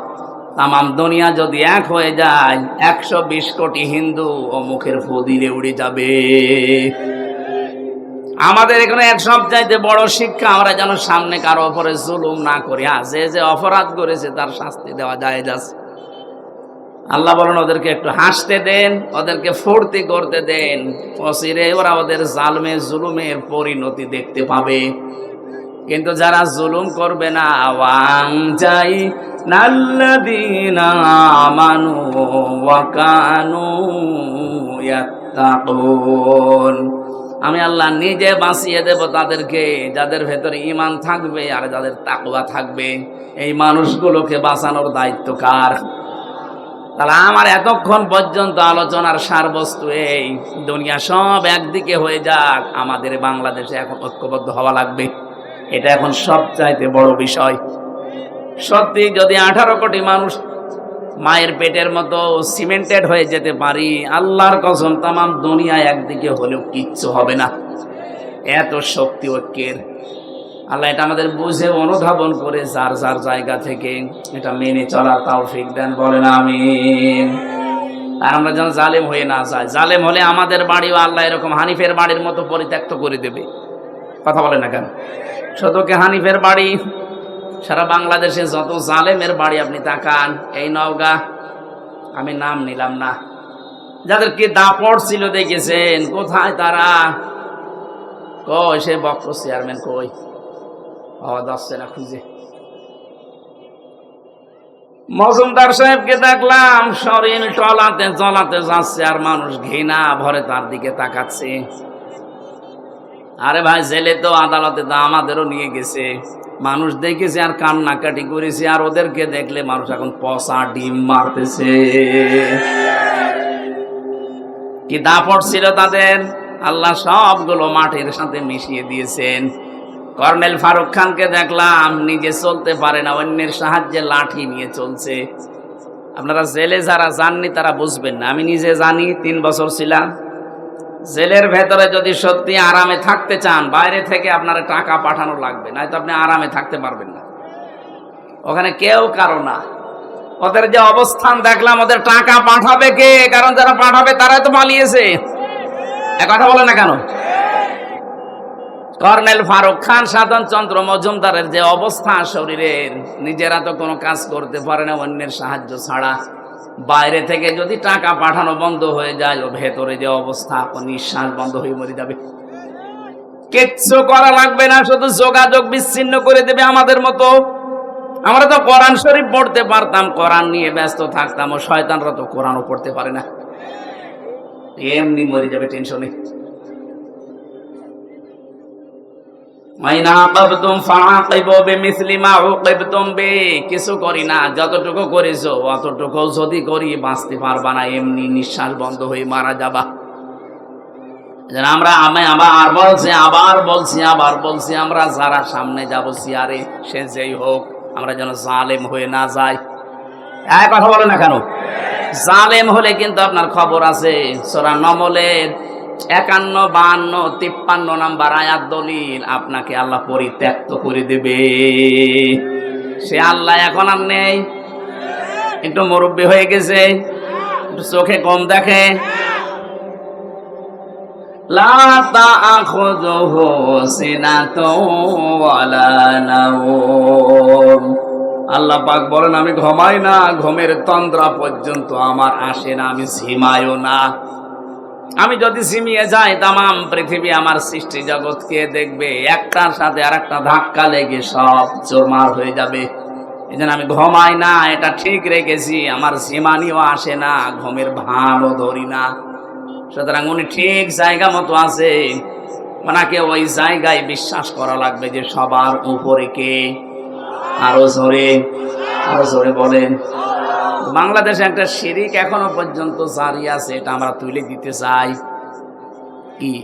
তামাম দুনিয়া যদি এক হয়ে যায়, 120 কোটি হিন্দু ও মুখের ফু দিলে উড়ে যাবে। আমাদের এখানে এক সবচাইতে বড় শিক্ষা, আমরা যেন সামনে কারো উপরে জুলুম না করি। যে অপরাধ করেছে তার শাস্তি দেওয়া জায়েজ আছে। আল্লাহ বলেন ওদেরকে একটু হাসতে দেন, ওদেরকে ফুর্তি করতে দেন, অচিরে ওরা ওদের জালমে জুলুমের পরিণতি দেখতে পাবে। কিন্তু যারা জুলুম করবে না, ওয়াংজাই নাল্লাযীনা আমানু ওয়া কানু ইয়াত্তাকুন, আমি আল্লাহ নিজে বাঁচিয়ে দেব তাদেরকে, যাদের ভেতরে ঈমান থাকবে আর যাদের তাকওয়া থাকবে। এই মানুষগুলোকে বাঁচানোর দায়িত্ব কার? তাহলে আমার এতক্ষণ পর্যন্ত আলোচনার সারবস্তু এই, দুনিয়া সব একদিকে হয়ে যাক, আমাদের বাংলাদেশে এখন ঐক্যবদ্ধ হওয়া লাগবে। এটা এখন সবচাইতে বড় বিষয়। সত্যি যদি 18 কোটি মানুষ মায়ের পেটের মতো সিমেন্টেড হয়ে যেতে পারি, আল্লাহর কসম তামাম দুনিয়ায় একদিকে হলেও কিচ্ছু হবে না। এত শক্তি ঐক্যের। আল্লাহ এটা আমাদের বুঝে অনুধাবন করে যার যার জায়গা থেকে এটা মেনে চলার তৌফিক দেন, বলেন আমিন। আর আমরা যেন জালেম হয়ে না যাই। জালেম হলে আমাদের বাড়িও আল্লাহ এরকম হানিফের বাড়ির মতো পরিত্যক্ত করে দেবে। কথা বলে না কেন? শুধু কি হানিফের বাড়ি, সারা বাংলাদেশে যত জালেমের বাড়ি আপনি তাকান। এই নওগাঁ, আমি নাম নিলাম না, যাদেরকে দাপট ছিল দেখেছেন, কোথায় তারা? কই সে বক্র চেয়ারম্যান কই? আওয়াজ আসছে না খুঁজে। মজুমদার সাহেবকে দেখলাম শরীর টলাতে চলাতে যাচ্ছে, আর মানুষ ঘৃণা ভরে তার দিকে তাকাচ্ছে। আরে ভাই, জেলে তো আদালতে তো আমাদেরও নিয়ে গেছে, মানুষ দেখেছে আর কান্নাকাটি করেছে, আর ওদেরকে দেখলে মানুষ এখন পচা ডিম মারতেছে। কি দাপট ছিল তাদের! আল্লাহ সবগুলো মাটির সাথে মিশিয়ে দিয়েছেন। কর্নেল ফারুক খানকে দেখলাম নিজে চলতে পারে না, অন্যের সাহায্যে লাঠি নিয়ে চলছে। আপনারা জেলে যারা যাননি তারা বুঝবেন না, আমি নিজে জানি, 3 বছর ছিলাম জেলের ভেতরে। যদি সত্যি আরামে থাকতে চান, বাইরে থেকে আপনার টাকা পাঠানো লাগবে, নয়তো আপনি আরামে থাকতে পারবেন না। ওখানে কেউ কারো না। ওদের যে অবস্থান দেখলাম, ওদের টাকা পাঠাবে কে? কারণ যারা পাঠাবে তারাই তো পালিয়েছে। কথা বলে না কেন? কর্নেল ফারুক খান, সাধন চন্দ্র মজুমদারের যে অবস্থা শরীরের, নিজেরা তো কোনো কাজ করতে পারে না অন্যের সাহায্য ছাড়া। বাইরে থেকে যদি টাকা পাঠানো বন্ধ হয়ে যায়, ও ভেতরে যে অবস্থা, ও নিঃশ্বাস বন্ধ হয়ে মরে যাবে। কিচ্ছু করা লাগবে না, শুধু যোগাযোগ বিচ্ছিন্ন করে দেবে আমাদের মতো। আমরা তো কোরআন শরীফ পড়তে পারতাম, কোরআন নিয়ে ব্যস্ত থাকতাম, ও শয়তানরা তো কোরআনও পড়তে পারে না, এমনি মরে যাবে টেনশনে। কিছু করি না, যতটুকু করেছো অতটুকু যদি করি বাঁচতে পারবা না, এমনি নিঃশ্বাস বন্ধ হয়ে মারা যাবা। আমরা আবার বলছি আমরা যারা সামনে যাবো চেয়ারে, সে যেই হোক, আমরা যেন জালেম হয়ে না যাই। কথা বলে না কেন? জালেম হলে কিন্তু আপনার খবর আছে। সূরা নমলের 51, 52, 53 নাম্বার আয়াত দলিল, আপনাকে আল্লাহ পরিত্যক্ত করে দেবে। সে আল্লাহ এখন আর নেই, একটু মুরব্বী হয়ে গেছে, একটু চোখে কম দেখে। লা তাখুযুহু সিনাতুন ওয়ালা নাওম। আল্লাহ পাক বলেন, আমি ঘুমাই না, ঘুমের তন্দ্রা পর্যন্ত আমার আসে না, আমি ঝিমাইও না। আমি যদি ঝিমিয়ে যাই, তামাম পৃথিবী আমার সৃষ্টি জগৎকে দেখবে, একটার সাথে আর একটা ধাক্কা লেগে সব চোরমার হয়ে যাবে। এই জন্য আমি ঘুমাই না, এটা ঠিক রেখেছি। আমার ঝিমানিও আসে না, ঘুমের ভানও ধরি না। সুতরাং উনি ঠিক জায়গা মতো আছে, ওনাকে ওই জায়গায় বিশ্বাস করা লাগবে যে সবার উপরে কে। আরো জোরে বলেন। বাংলাদেশে একটা শিরিক এখনো পর্যন্ত জারি আছে, এটা আমরা তুলে দিতে চাই। কি?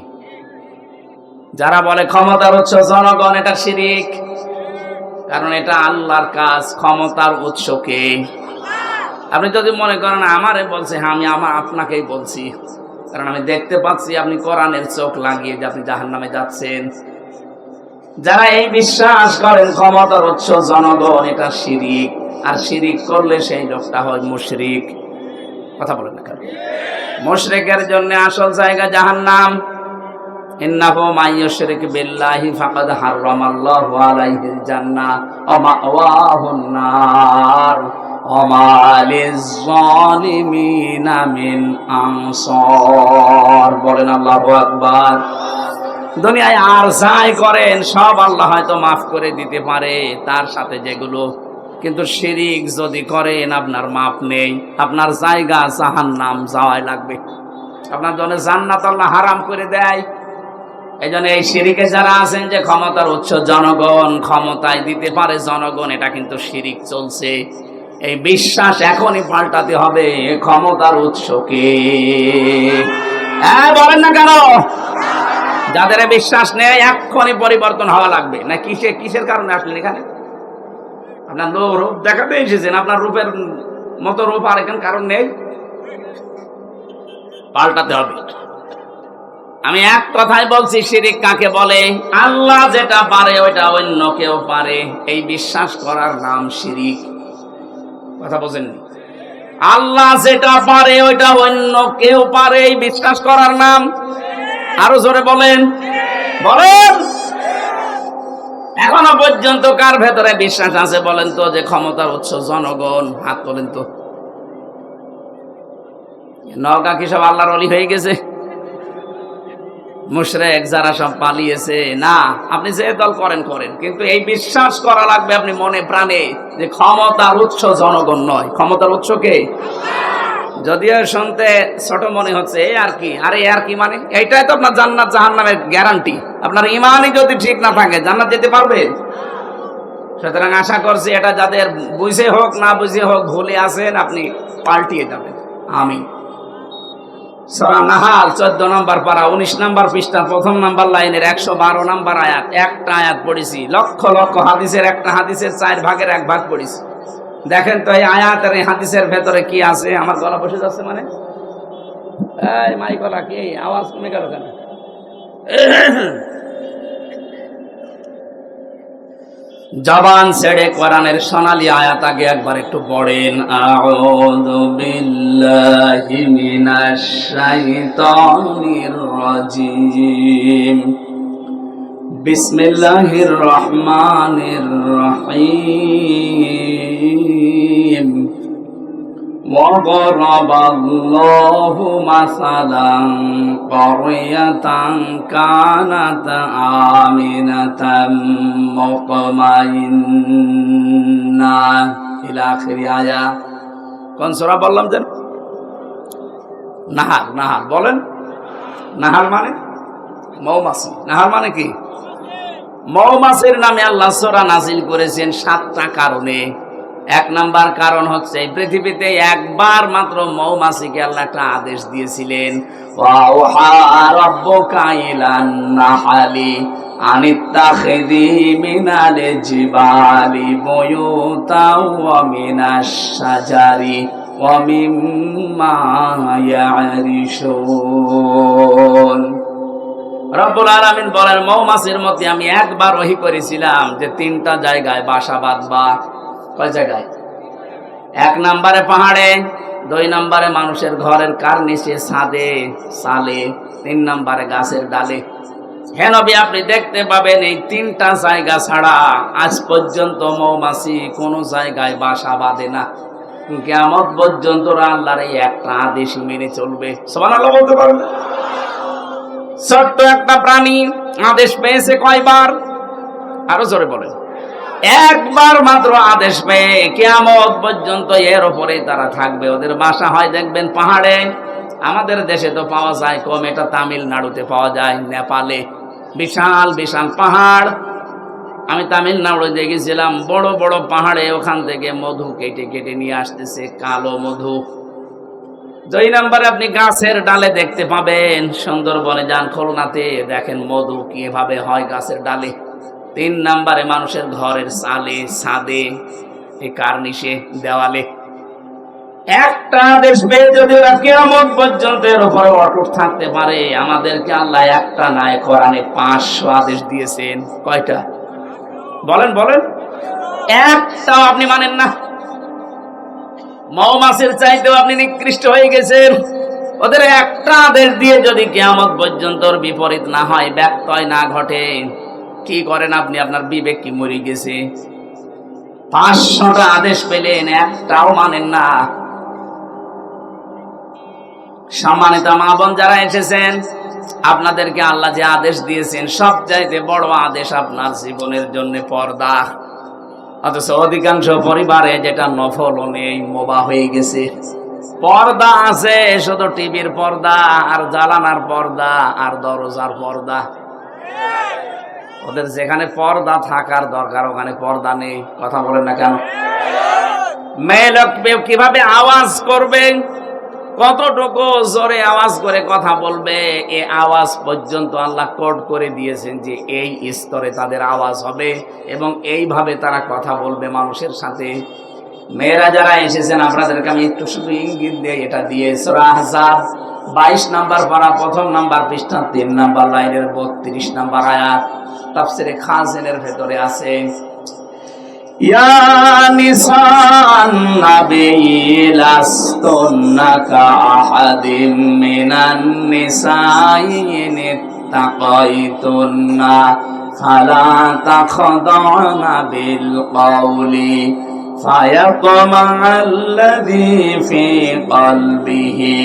যারা বলে ক্ষমতার উৎস জনগণ, এটা শিরিক। কারণ এটা আল্লাহর কাজ। ক্ষমতার উৎস কে? আপনি যদি মনে করেন আমারে বলছে, আমি আপনাকেই বলছি, কারণ আমি দেখতে পাচ্ছি আপনি কোরআনের চোখ লাগিয়ে যে আপনি জাহান্নামে যাচ্ছেন। যারা এই বিশ্বাস করেন ক্ষমতার উৎস জনগণ, এটা শিরিক। আর শিরিক করলে সেই লোকটা হয় মুশরিক। কথা বলেন না কেন? মুশরিকের জন্য আসল জায়গা জাহান্নাম। ইন্নাহু মাইয়ুশরিক বিল্লাহি ফাকাদ হারামাল্লাহু আলাইহিল জান্নাহ ওয়া মাওয়াহুন নার ওয়া মা লিয-যালিমিনা মিন আনসার। বলেন আল্লাহু আকবার। দুনিয়ায় আর যাই করেন সব আল্লাহ হয়তো মাফ করে দিতে পারে, তার সাথে যেগুলো, কিন্তু শিরিক যদি করেন আপনার মাপ নেই, আপনার জায়গা জাহান্নাম, যাওয়াই লাগবে। আপনার জন্য জান্নাত আল্লাহ হারাম করে দেয়। এই জন্য এই শিরিকে যারা আছেন যে ক্ষমতার উৎস জনগণ, ক্ষমতায় দিতে পারে জনগণ, এটা কিন্তু শিরিক চলছে। এই বিশ্বাস এখনই পাল্টাতে হবে। ক্ষমতার উৎস কে? বলেন না কেন? যাদের বিশ্বাস নেই এক্ষুনি পরিবর্তন হওয়া লাগবে। না কিসের কারণে আসলেন এখানে? আপনার রূপ দেখাতে এসেছেন, আপনার রূপের মতো রূপ আর এখানে কারণ নেই, পাল্টাতে হবে। আমি এক কথাই বলছি, শিরিক কাকে বলে? আল্লাহ যেটা পারে ওইটা অন্য কেউ পারে, এই বিশ্বাস করার নাম শিরিক। কথা বোঝেননি? আল্লাহ যেটা পারে ওইটা অন্য কেউ পারে, এই বিশ্বাস করার নাম, আরো জোরে বলেন, বলেন। এখনো পর্যন্ত কার ভেতরে বিশ্বাস আছে বলেন তো যে ক্ষমতার উৎস জনগণ? হাত তোলেন তো। নওগাঁ কি সব আল্লাহর ওলি হয়ে গেছে? মুশরিক যারা সব পালিয়েছে? না, আপনি যে দল করেন করেন, কিন্তু এই বিশ্বাস করা লাগবে আপনি মনে প্রাণে যে ক্ষমতার উৎস জনগণ নয়, ক্ষমতার উৎস কে? যদিও শুনতে ছোট মনে হচ্ছে, আর কি, আরে আর কি মানে? এইটাই তো আপনার জান্নাত জাহান্নামের গ্যারান্টি। আপনার ইমানই যদি ঠিক না থাকে জান্নাত যেতে পারবে? সুতরাং আশা করছি এটা যাদের বুঝে হোক না বুঝে হোক ভুলে আছেন, আপনি পাল্টিয়ে যাবেন। আমি সূরা নাহাল 14 নম্বর পারা 19 নম্বর পৃষ্ঠা প্রথম নম্বর লাইনের 112 নম্বর আয়াত, একটা আয়াত পড়েছি। লক্ষ লক্ষ হাদিসের একটা হাদিসের 4 ভাগের 1 ভাগ পড়েছি। দেখেন তো এই আয়াত আর এই হাদিসের ভেতরে কি আছে। আমার গলা বসে যাচ্ছে মানে, এই মাই গলা কি আওয়াজ কমে গেল কেন? জবান ছেড়ে কোরআনের সোনালী আয়াত আগে একবার একটু পড়েন। আউযু বিল্লাহি মিনাশ শাইতানির রাজিম, বিসমিল্লাহির রহমানির রহিম। وضرب الله مثلا قرية كانت آمنة مطمئنة إلى آخر آية। কোন সূরা বললাম যেন? নাহাল। নাহাল বলেন। নাহাল মানে মৌমাছি। নাহাল মানে কি? মৌমাছির নামে আল্লাহ সূরা নাজিল করেছেন 7টা কারণে। 1 নাম্বার কারণ হচ্ছে এই পৃথিবীতে একবার মাত্র মৌমাছিকে আল্লাহ একটা আদেশ দিয়েছিলেন, ওয়াহা রাব্বুকা ইলান নাহলি আনিত্তাখিযি মিনাল জিবালি বুয়ুতাও ওয়া মিনাশ শাজারি ওয়া মিম্মা ইয়ারিশুন। রব্বুল আলামিন বলেন, মৌমাছির মধ্যে আমি একবার ওহী করেছিলাম যে 3টা জায়গায় বাসা বাঁধবা। কয় জায়গায়? 1 নম্বরে পাহাড়ে, 2 নম্বরে মানুষের ঘরের কার্নিশে, ছাদে, সালে, 3 নম্বরে গাছের ডালে। হে নবী, আপনি দেখতে পাবেন এই 3টা জায়গা ছাড়া আজ পর্যন্ত মৌমাছি কোন জায়গায় বাসা বাঁধে না। কিয়ামত পর্যন্ত আল্লাহর এই একটা আদেশ মেনে চলবে। সুবহানাল্লাহ বলতে পারেন? ছোট্ট একটা প্রাণী আদেশ পেয়েছে কয়বার? আরো জোরে বলেন। একবার মাত্র আদেশ পেয়ে কিয়ামত পর্যন্ত এর উপরে তারা থাকবে। ওদের বাসা হয় দেখবেন পাহাড়ে। আমাদের দেশে তো পাওয়া যায় কম, এটা তামিলনাড়ুতে পাওয়া যায়, নেপালে বিশাল বিশাল পাহাড়। আমি তামিলনাড়ু দেখেছিলাম, বড় বড় পাহাড়ে ওখান থেকে মধু কেটে কেটে নিয়ে আসতেছে, কালো মধু। 2 নম্বরে আপনি গাছের ডালে দেখতে পাবেন। সুন্দরবনে যান, খুলনাতে দেখেন মধু কিভাবে হয় গাছের ডালে। 3 নম্বরে মানুষের ঘরের চালে, ছাদে, এই কার্নিশে, দেওয়ালে। একটা আদেশ পেয়ে যদি ওরা কিয়ামত পর্যন্ত এর উপরে অটুট থাকতে পারে, আমাদেরকে আল্লাহ একটা নয় কোরআনে 500 আদেশ দিয়েছেন। কয়টা বলেন বলেন? একটাও আপনি মানেন না। মৌমাছির চাইতেও আপনি নিকৃষ্ট হয়ে গেছেন। ওদের একটা আদেশ দিয়ে যদি কিয়ামত পর্যন্ত বিপরীত না হয়, ব্যত্যয় না ঘটে, কি করেন আপনি? আপনার বিবেক কি মরে গেছে? 500টা আদেশ পেলেন, একটাও মানেন না। সম্মানিত মা বোন যারা এসেছেন, আপনাদেরকে আল্লাহ যে আদেশ দিয়েছেন সবচাইতে বড় আদেশ আপনার জীবনের জন্য পর্দা। অথচ অধিকাংশ পরিবারে যেটা নফল নেই, মোবা হয়ে গেছে। পর্দা আছে শুধু টিভির পর্দা, আর জানালার পর্দা, আর দরজার পর্দা। ওদের যেখানে পর্দা থাকার দরকার ওখানে পর্দা নেই। কথা বলেন না কেন? মেয়ে লোক কিভাবে আওয়াজ করবে, কতটুকু জোরে আওয়াজ করে কথা বলবে এই আওয়াজ পর্যন্ত আল্লাহ কোড করে দিয়েছেন যে এই স্তরে তাদের আওয়াজ হবে এবং এইভাবে তারা কথা বলবে মানুষের সাথে। মেয়েরা যারা এসেছেন আপনাদেরকে আমি একটু শুধু ইঙ্গিত দিয়ে এটা দিয়ে সূরা আহজাব 22 নাম্বার পারা প্রথম নাম্বার পৃষ্ঠা 3 নাম্বার লাইনের 32 নাম্বার আয়াত তাফসীরে খাজিনের ভেতরে আছে। ইয়া নিসান নাবিয়্যি লাস্তুন্না কাআহাদিম মিনান নিসাই ইত্তাকাইতুন্না ফালা তাখদা'না বিল কওলি ফায়াতমা'আল্লাযী ফী কলবিহি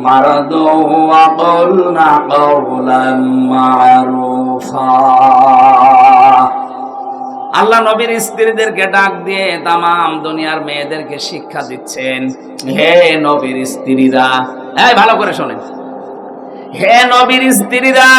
মারাদু ওয়া কুলনা কাওলান মা'রুফা। আল্লাহ নবীর স্ত্রীদেরকে ডাক দিয়ে তামাম দুনিয়ার মেয়েদেরকে শিক্ষা দিচ্ছেন, হে নবীর স্ত্রীরা, এই ভালো করে শোনেন, হে নবীর স্ত্রীরা,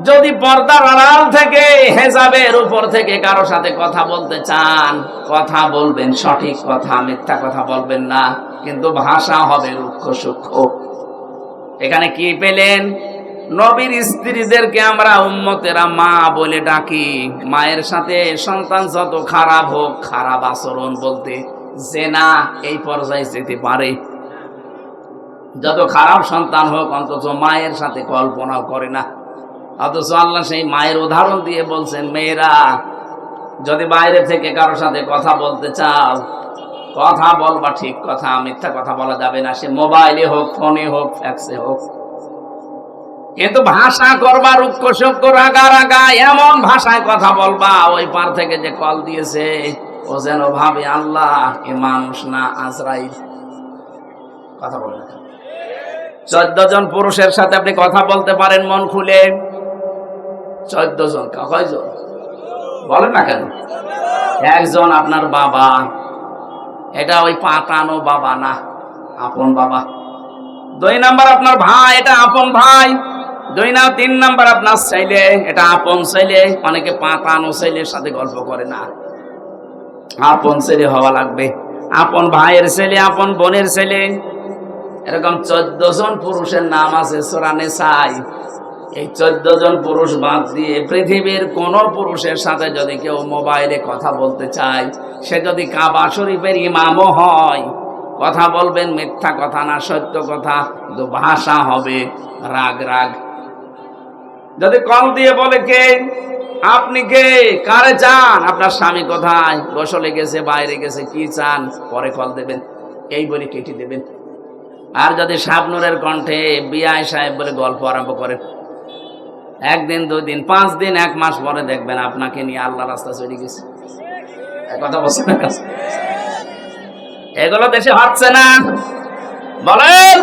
যদি পর্দার আড়াল থেকে হেজাবের উপর থেকে কারো সাথে কথা বলতে চান, কথা বলবেন সঠিক কথা, মিথ্যা কথা বলবেন না, কিন্তু ভাষা হবে রুক্ষ সূক্ষ্ম। এখানে কি পেলেন? নবীর স্ত্রীদেরকে আমরা উম্মতেরা মা বলে ডাকি। মায়ের সাথে সন্তান যত খারাপ হোক, খারাপ আচরণ বলতে জেনা এই পর্যায়ে যেতে পারে। যত খারাপ সন্তান হোক অন্তত মায়ের সাথে কল্পনাও করে না। অথচ আল্লাহ সেই মায়ের উদাহরণ দিয়ে বলছেন, মেয়েরা যদি বাইরে থেকে কারোর সাথে কথা বলতে চাও, কথা বলবা ঠিক কথা, মিথ্যা কথা বলা যাবে না, সে মোবাইলে হোক, ফোনে হোক, ফ্যাক্সে হোক। কিন্তু ভাষা করবা রুক্ষ সূক্ষ্ম, রাগা রাগা, এমন ভাষায় কথা বলবা ওই পার থেকে যে কল দিয়েছে ও যেন ভাবে আল্লাহ এ মানুষ না আজরাইল। কথা বলে না। 14 জন পুরুষের সাথে আপনি কথা বলতে পারেন মন খুলে। 14 জন, কয়জন বলেন না কেন? একজন আপনার বাবা, এটা ওই পাতানো বাবা না, আপন বাবা। 2 নাম্বার আপনার ভাই, এটা আপন ভাই। 3 নাম্বার আপনার ছেলে, এটা আপন ছেলে। অনেকে পাতানো ছেলের সাথে গল্প করে না, আপন ছেলে হওয়া লাগবে, আপন ভাইয়ের ছেলে, আপন বোনের ছেলে। এরকম 14 জন পুরুষের নাম আছে সূরা নিসায়। এই 14 জন পুরুষ বাদ দিয়ে পৃথিবীর কোন পুরুষের সাথে যদি কেউ মোবাইলে কথা বলতে চায়, সে যদি কাবা শরীফের ইমামও হয়, কথা বলবেন মিথ্যা কথা না, সত্য কথা, কিন্তু ভাষা হবে রাগ রাগ। যদি কল দিয়ে বলে কে আপনি, কে কারে চান, আপনার স্বামী কোথায়, গোসলে গেছে, বাইরে গেছে, কি চান, পরে কল দেবেন, এই বলে কেটে দেবেন। আর যদি শাবনুরের কণ্ঠে বিআই সাহেব বলে গল্প আরম্ভ করেন, 1 দিন 2 দিন 5 দিন 1 মাস পরে দেখবেন আপনাকে নিয়ে আল্লাহ রাস্তা চলে গেছে। কথা বলছেন না? এগুলো দেশে হচ্ছে না, বলেন।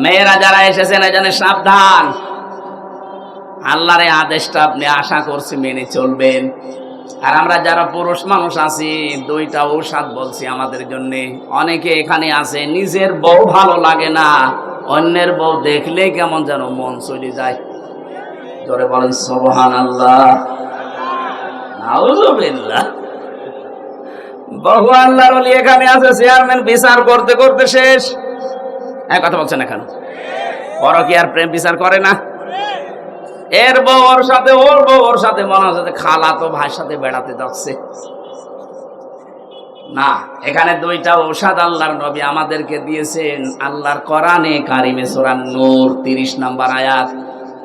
মেয়েরা যারা এসেছেন এজন্য সাবধান। আল্লাহর এই আদেশটা আপনি আশা করছি মেনে চলবেন। আর আমরা যারা পুরুষ মানুষ আছি, 2টা ঔষধ বলছি আমাদের জন্য। অনেকে এখানে আছে নিজের বউ ভালো লাগে না, অন্যের বউ দেখলে কেমন যেন মন চলে যায়। জোরে বলেন সুবহানাল্লাহ, নাউযুবিল্লাহ। বহু আল্লাহর ওলি এখানে আছে, চেয়ারম্যান বিচার করতে করতে শেষ। এক কথা বলছেন না কেন? পরকীয়ার প্রেম বিচার করে না? এর বউ ওর সাথে, ওর বউ ওর সাথে, মনে হচ্ছে খালা তো ভাইয়ের সাথে বেড়াতে যাচ্ছে না। এখানে 2টা ঔষধ আল্লাহর নবী আমাদেরকে দিয়েছেন আল্লাহর কোরআনে কারিমে সূরা নূর 30 নাম্বার আয়াত।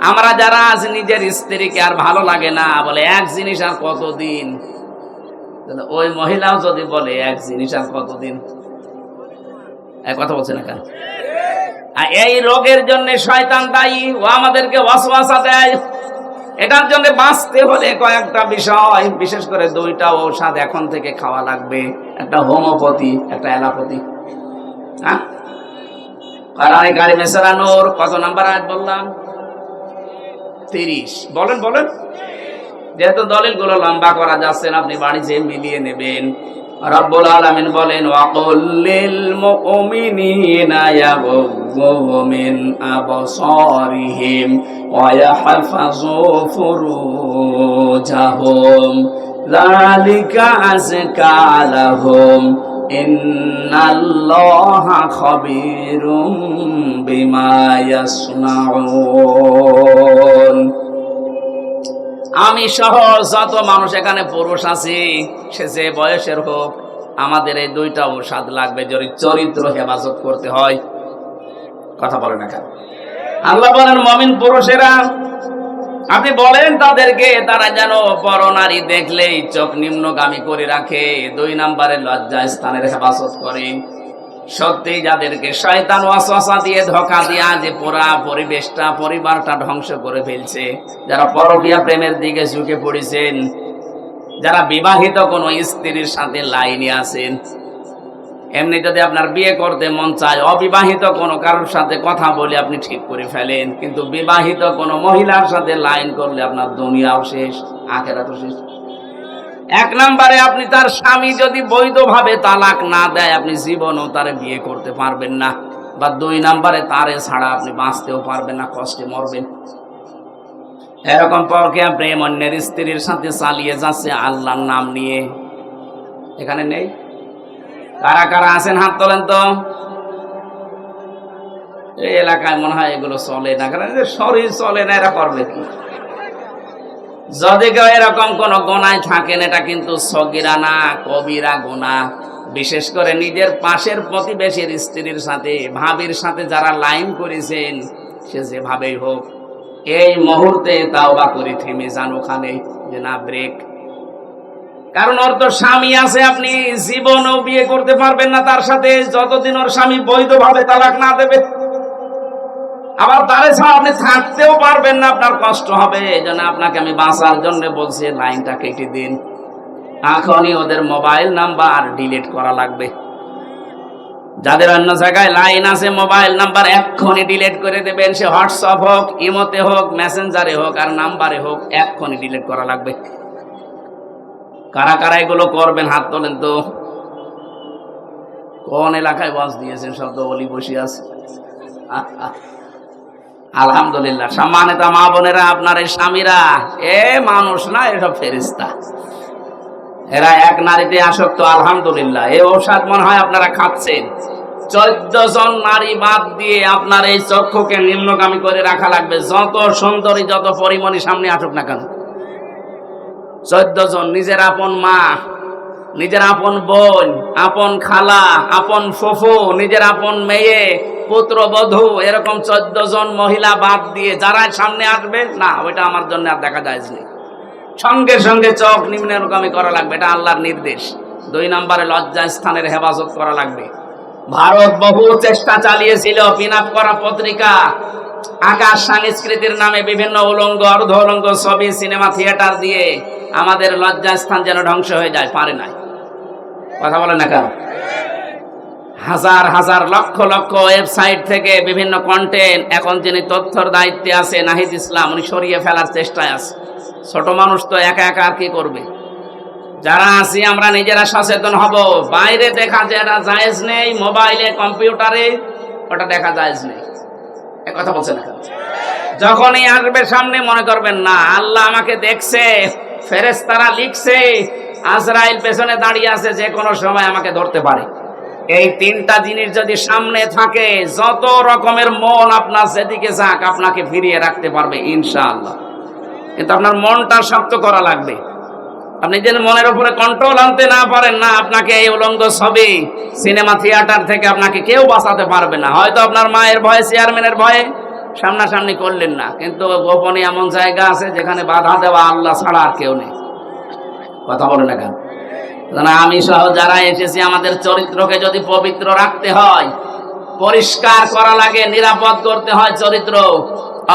আমরা যারা আজ নিজের স্ত্রীকে আর ভালো লাগে না, বলে এক জিনিস আর কতদিন, ওই মহিলাও যদি বলে এক জিনিস আর কতদিন, এক কথা বলছে না কেন? আর এই রোগের জন্য শয়তান দায়ী, ও আমাদেরকে ওয়াসওয়াসা দেয়। এটার জন্য বাঁচতে হলে কয়েকটা বিষয়, বিশেষ করে 2টা ঔষধ এখন থেকে খাওয়া লাগবে, একটা হোমিওপ্যাথি, একটা অ্যালোপ্যাথি। হ্যাঁ, কোরআনে কারিমে সূরা নূর কত নাম্বার আয়াত বললাম? 30। বলেন বলেন। যেহেতু দলিলগুলো লম্বা করা যাচ্ছে না, আপনি বাড়ি যেয়ে মিলিয়ে নেবেন। রব্বুল আলামিন বলেন, ওয়াকুল লিল মুমিনিনা ইয়াগুযু মিন আবসারিহিম ওয়া ইয়াহফাযু ফুরুজাহুম যালিকা আযকা লাহুম ইন্নাল্লাহা খাবীরুম বিমা ইয়াসনাউন। আমি সহ যত মানুষ এখানে পুরুষ আছি, সে যে বয়সের হোক, আমাদের এই দুইটা ঔষধ লাগবে যদি চরিত্র হেফাজত করতে হয়। কথা বলে না কেন? আল্লাহ বলেন মুমিন পুরুষেরা, আপনি বলেন তাদেরকে তারা যেন পরনারী দেখলেই চোখ নিম্নগামী করে রাখে, 2 নম্বরে লজ্জা স্থানের হেফাজত করে। সত্যি যাদেরকে শয়তান ওয়াসওয়াসা দিয়ে ধোঁকা দিয়ে যে পুরা পরিবেশটা পরিবারটা ধ্বংস করে ফেলছে, যারা পরকীয়া প্রেমের দিকে ঝুঁকে পড়েছেন, যারা বিবাহিত কোনো স্ত্রীর সাথে লাইনে আছেন, এমনি যদি আপনার বিয়ে করতে মন চায়, অবিবাহিত কোনো কারোর সাথে কথা বলে আপনি ঠিক করে ফেলেন, কিন্তু বিবাহিত কোনো মহিলার সাথে লাইন করলে আপনার দুনিয়াও শেষ, আখেরাতও শেষ। 1 নম্বরে আপনি তার স্বামী যদি বৈধভাবে তালাক না দেয়, আপনি জীবনও তারে বিয়ে করতে পারবেন না, বা 2 নম্বরে তারে ছাড়া আপনি বাঁচতেও পারবেন না, কষ্টে মরবেন। এরকম পরকীয়া প্রেম অন্যের স্ত্রীর সাথে চালিয়ে যাচ্ছে আল্লাহর নাম নিয়ে, এখানে নেই? কারা কারা আছেন হাত তোলেন তো। এই এলাকায় মনে হয় এগুলো চলে না, কারণ শরীর চলে না, এরা করবে কি? যদি কেউ এরকম কোন গোনায় থাকেন, এটা কিন্তু সগীরা না, কবিরা গুনাহ। বিশেষ করে নিজের পাশের প্রতিবেশীর স্ত্রীর সাথে, ভাবির সাথে যারা লাইন করেছেন, সে যেভাবেই হোক এই মুহূর্তে তাওবা করে থেমে যান ওখানে, যে না ব্রেক। কারণ ওর তো স্বামী আছে, আপনি জীবনও বিয়ে করতে পারবেন না তার সাথে যতদিন ওর স্বামী বৈধভাবে তালাক না দেবে। আবার তারে ছাড়া আপনি থাকতেও পারবেন না, আপনার কষ্ট হবে। এই জন্য আপনাকে আমি বাঁচার জন্য বলছি, লাইনটা কেটে দিন। এখনই ওদের মোবাইল নাম্বার ডিলিট করা লাগবে। যাদের অন্য জায়গায় লাইন আছে, মোবাইল নাম্বার এক্ষুনি ডিলিট করে দেবেন। সে হোয়াটসঅ্যাপ হোক, ইমোতে হোক, মেসেঞ্জারে হোক, আর নাম্বারে হোক, এক্ষুনি ডিলিট করা লাগবে। কারা কারা এগুলো করবেন হাত তোলেন তো। কোন এলাকায় বাস দিয়েছেন? শব্দ বলি বসে আছে। আলহামদুলিল্লাহ। সম্মানিত মা বোনেরা, আপনার এই স্বামীরা এ মানুষ না, এসব ফেরেশতা। এরা এক নারীতে আসক্ত। আলহামদুলিল্লাহ। এই ঔষধ মনে হয় আপনারা খাচ্ছেন। 14 জন নারী বাদ দিয়ে আপনার এই চক্ষুকে নিম্নগামী করে রাখা লাগবে, যত সুন্দরী যত পরিমণি সামনে আসুক না কেন। 14 জন। নিজের আপন মা, নিজের আপন বোন, আপন খালা, আপন ফুফু, নিজের আপন মেয়ে, পুত্রবধূ, এরকম 14 জন মহিলা বাদ দিয়ে যারা সামনে আসবে না, ওইটা আমার জন্য আর দেখা যায় না। সঙ্গে সঙ্গে চোখ নিম্নগামী করা লাগবে, এটা আল্লাহর নির্দেশ। 2 নম্বরে লজ্জা স্থানের হেফাজত করা লাগবে। ভারত বহু চেষ্টা চালিয়েছিল, পিন আপ করা পত্রিকা, আকাশ সংস্কৃতির নামে বিভিন্ন উলঙ্গ অর্ধ উলঙ্গ ছবি, সিনেমা থিয়েটার দিয়ে আমাদের লজ্জা স্থান যেন ধ্বংস হয়ে যায়, পারে নাই। কথা বলেন না কেন? হাজার হাজার লক্ষ লক্ষ ওয়েবসাইট থেকে বিভিন্ন কন্টেন্ট, এখন যিনি তথ্যর দায়িত্বে আছে নাহিদ ইসলাম, উনি সরিয়ে ফেলার চেষ্টায় আছে। ছোট মানুষ তো একা একা আর কি করবে? যারা আছি আমরা নিজেরা সচেতন হব। বাইরে দেখা যেটা জায়েজ নেই, মোবাইলে কম্পিউটারে ওটা দেখা জায়েজ নেই। এ কথা বলছে না? যখনই আসবে সামনে মনে করবেন না আল্লাহ আমাকে দেখছে, ফেরেশতারা লিখছে, আজরাইল পেছনে দাঁড়িয়ে আছে, যে কোনো সময় আমাকে ধরতে পারে। এই 3টা জিনিস যদি সামনে থাকে, যত রকমের মন আপনার যেদিকে যাক, আপনাকে ফিরিয়ে রাখতে পারবে ইনশাআল্লাহ। কিন্তু আপনার মনটা শক্ত করা লাগবে। আপনি যদি মনের উপরে কন্ট্রোল আনতে না পারেন না, আপনাকে এই উলঙ্গ ছবি, সিনেমা থিয়েটার থেকে আপনাকে কেউ বাঁচাতে পারবে না। হয়তো আপনার মায়ের ভয়ে, চেয়ারম্যানের ভয়ে সামনাসামনি করলেন না, কিন্তু গোপনে এমন জায়গা আছে যেখানে বাধা দেওয়া আল্লাহ ছাড়া আর কেউ নেই। কথা বলে না কেন? আমি সহ যারা এসেছি, আমাদের চরিত্রকে যদি পবিত্র রাখতে হয়, পরিষ্কার করা লাগে, নিরাপদ করতে হয় চরিত্র।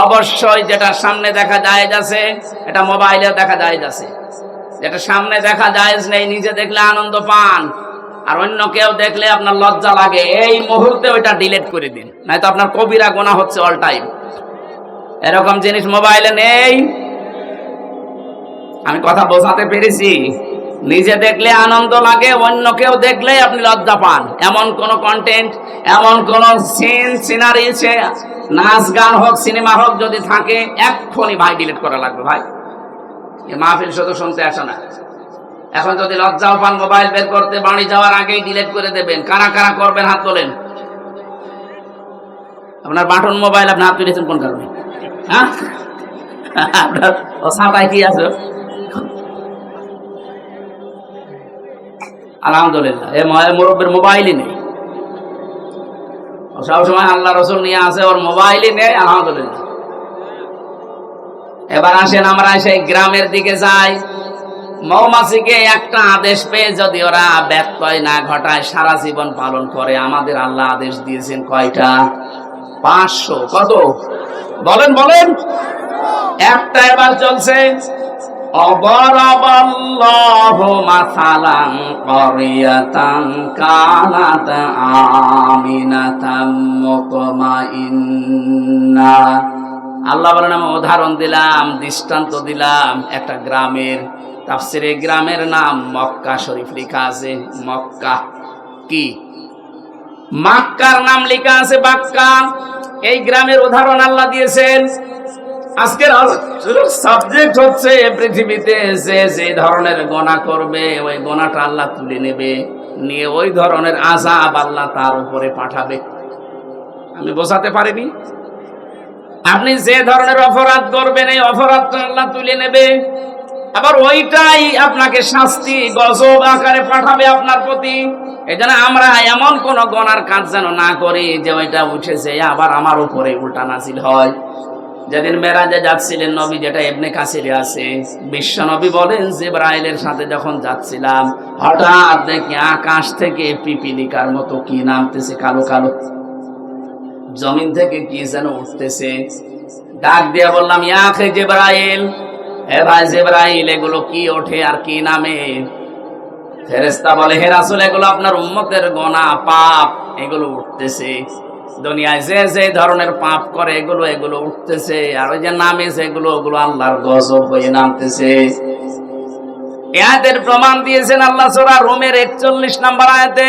অবশ্যই যেটা সামনে দেখা যায় যাচ্ছে, এটা মোবাইলে দেখা যায় যাচ্ছে। যেটা সামনে দেখা যায় নেই, নিজে দেখলে আনন্দ পান, আর অন্য কেউ দেখলে আপনার লজ্জা লাগে, এই মুহূর্তে ওইটা ডিলিট করে দিন, নয়তো আপনার কবিরা গুনাহ হচ্ছে অল টাইম। এরকম জিনিস মোবাইলে নেই। আমি কথা বোঝাতে পেরেছি? নিজে দেখলে আনন্দ লাগে, অন্য কেউ দেখলে আপনি লজ্জা পান। এমন কোন কন্টেন্ট, এমন কোন সিন, সিনারি, নাচ গান হোক, সিনেমা হোক, যদি থাকে এক্ষুনি ভাই ডিলিট করা লাগবে। ভাই, এই মাহফিল শুধু শুনতে আসে না, এখন যদি লজ্জাও পান মোবাইল বের করতে, বাড়ি যাওয়ার আগেই ডিলিট করে দেবেন। কারা কারা করবেন হাত তোলেন। আপনার বাটন মোবাইল আপনি হাত তুলেছেন কোন কারণে? হ্যাঁ, আপনার ও ছাতায় কি আছে? আলহামদুলিল্লাহ, এ মুরব্বীর মোবাইলই নেই, সবসময় আল্লাহ রসুল নিয়ে আসে, ওর মোবাইলই নেই। আলহামদুলিল্লাহ। এবার আসেন আমরা সেই গ্রামের দিকে যাই। মৌমাছিকে একটা আদেশ পেয়ে যদি ওরা ব্যত্যয় না ঘটায়, সারা জীবন পালন করে। আমাদের আল্লাহ আদেশ দিয়েছেন কয়টা? 500। কত বলেন বলেন? একটা এবার চলছে। অবরাবাল্লাহু মাসালান ক্বরিয়াতান কানাত আমিনাতাম মুতমাইন্না। আল্লাহ বলেন, আমি উদাহরণ দিলাম, দৃষ্টান্ত দিলাম একটা গ্রামের। তাফসিরে গ্রামের নাম মক্কা শরীফ লেখা আছে। মক্কা কি? মক্কার নাম লেখা আছে বাক্কা। এই গ্রামের উদাহরণ আল্লাহ দিয়েছেন। আজকের সাবজেক্ট হচ্ছে পৃথিবীতে যে ধরনের গোনা করবে, ওই গোনাটা আল্লাহ তুলে নেবে, নিয়ে ওই ধরনের আযাব আল্লাহ তার উপরে পাঠাবে। আমি বোঝাতে পারিনি? আপনি যে ধরনের অপরাধ করবেন, এই অপরাধটা আল্লাহ তুলে নেবে, আবার ওইটাই আপনাকে শাস্তি গজব আকারে পাঠাবে আপনার প্রতি। এই জন্য আমরা এমন কোন গোনার কাজ যেন না করি যে ওইটা উঠেছে আবার আমার উপরে উল্টা নাজিল হয়। যেদিন মেরাজে যাচ্ছিলেন নবী, যেটা ইবনে কাসিরে আছে, বিশ্ব নবী বলেন, জিবরাইলের সাথে যখন যাচ্ছিলাম, হঠাৎ দেখি আকাশ থেকে পিপিলিকার মতো কি নামতেছে, কালো কালো, জমিন থেকে কি যেন উঠতেছে। ডাক দিয়া বললাম, ইয়া আখি জিবরাইল, হে ভাই জিবরাইল, এগুলো কি ওঠে আর কি নামে? ফেরেশতা বলে, হে রাসূল, এগুলো আপনার উম্মতের গোনা, পাপ, এগুলো উঠতেছে। দুনিয়ায় যে যে ধরনের পাপ করে এগুলো উঠতেছে, আর ওই যে নামে যেগুলো, ওগুলো আল্লাহর গজব হয়ে নামতেছে। আয়াতের প্রমাণ দিয়েছেন আল্লাহ সূরা রুমের 41 নম্বর আয়াতে,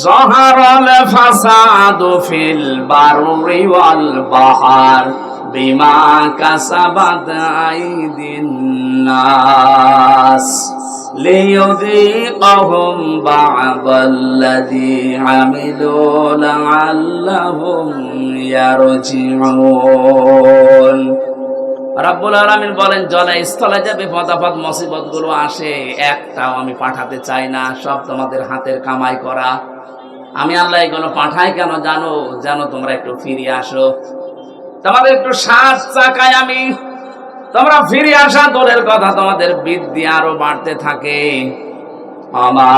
যাহারাল ফাসাদু ফিল বাররি ওয়াল বাহর বিমা কাসাবাত আইদিন নাস লিয়ুযীকাহুম বা'দাল্লাযী আমিলু লা'আল্লাহুম ইয়ারজিউন। রাব্বুল আলামিন বলেন, জলে স্থলে যে বিপদ আপদ মুসিবত গুলো আসে, একটাও আমি পাঠাতে চাই না, সব তোমাদের হাতের কামাই করা। আমি আল্লাহ এগুলো পাঠাই কেন জানো? যেন তোমরা একটু ফিরে আসো, তোমাদের একটু সাত চাকায় আমি, তোমরা ফিরে আসা দূরের কথা, তোমাদের বৃদ্ধি আরো বাড়তে থাকে। আমা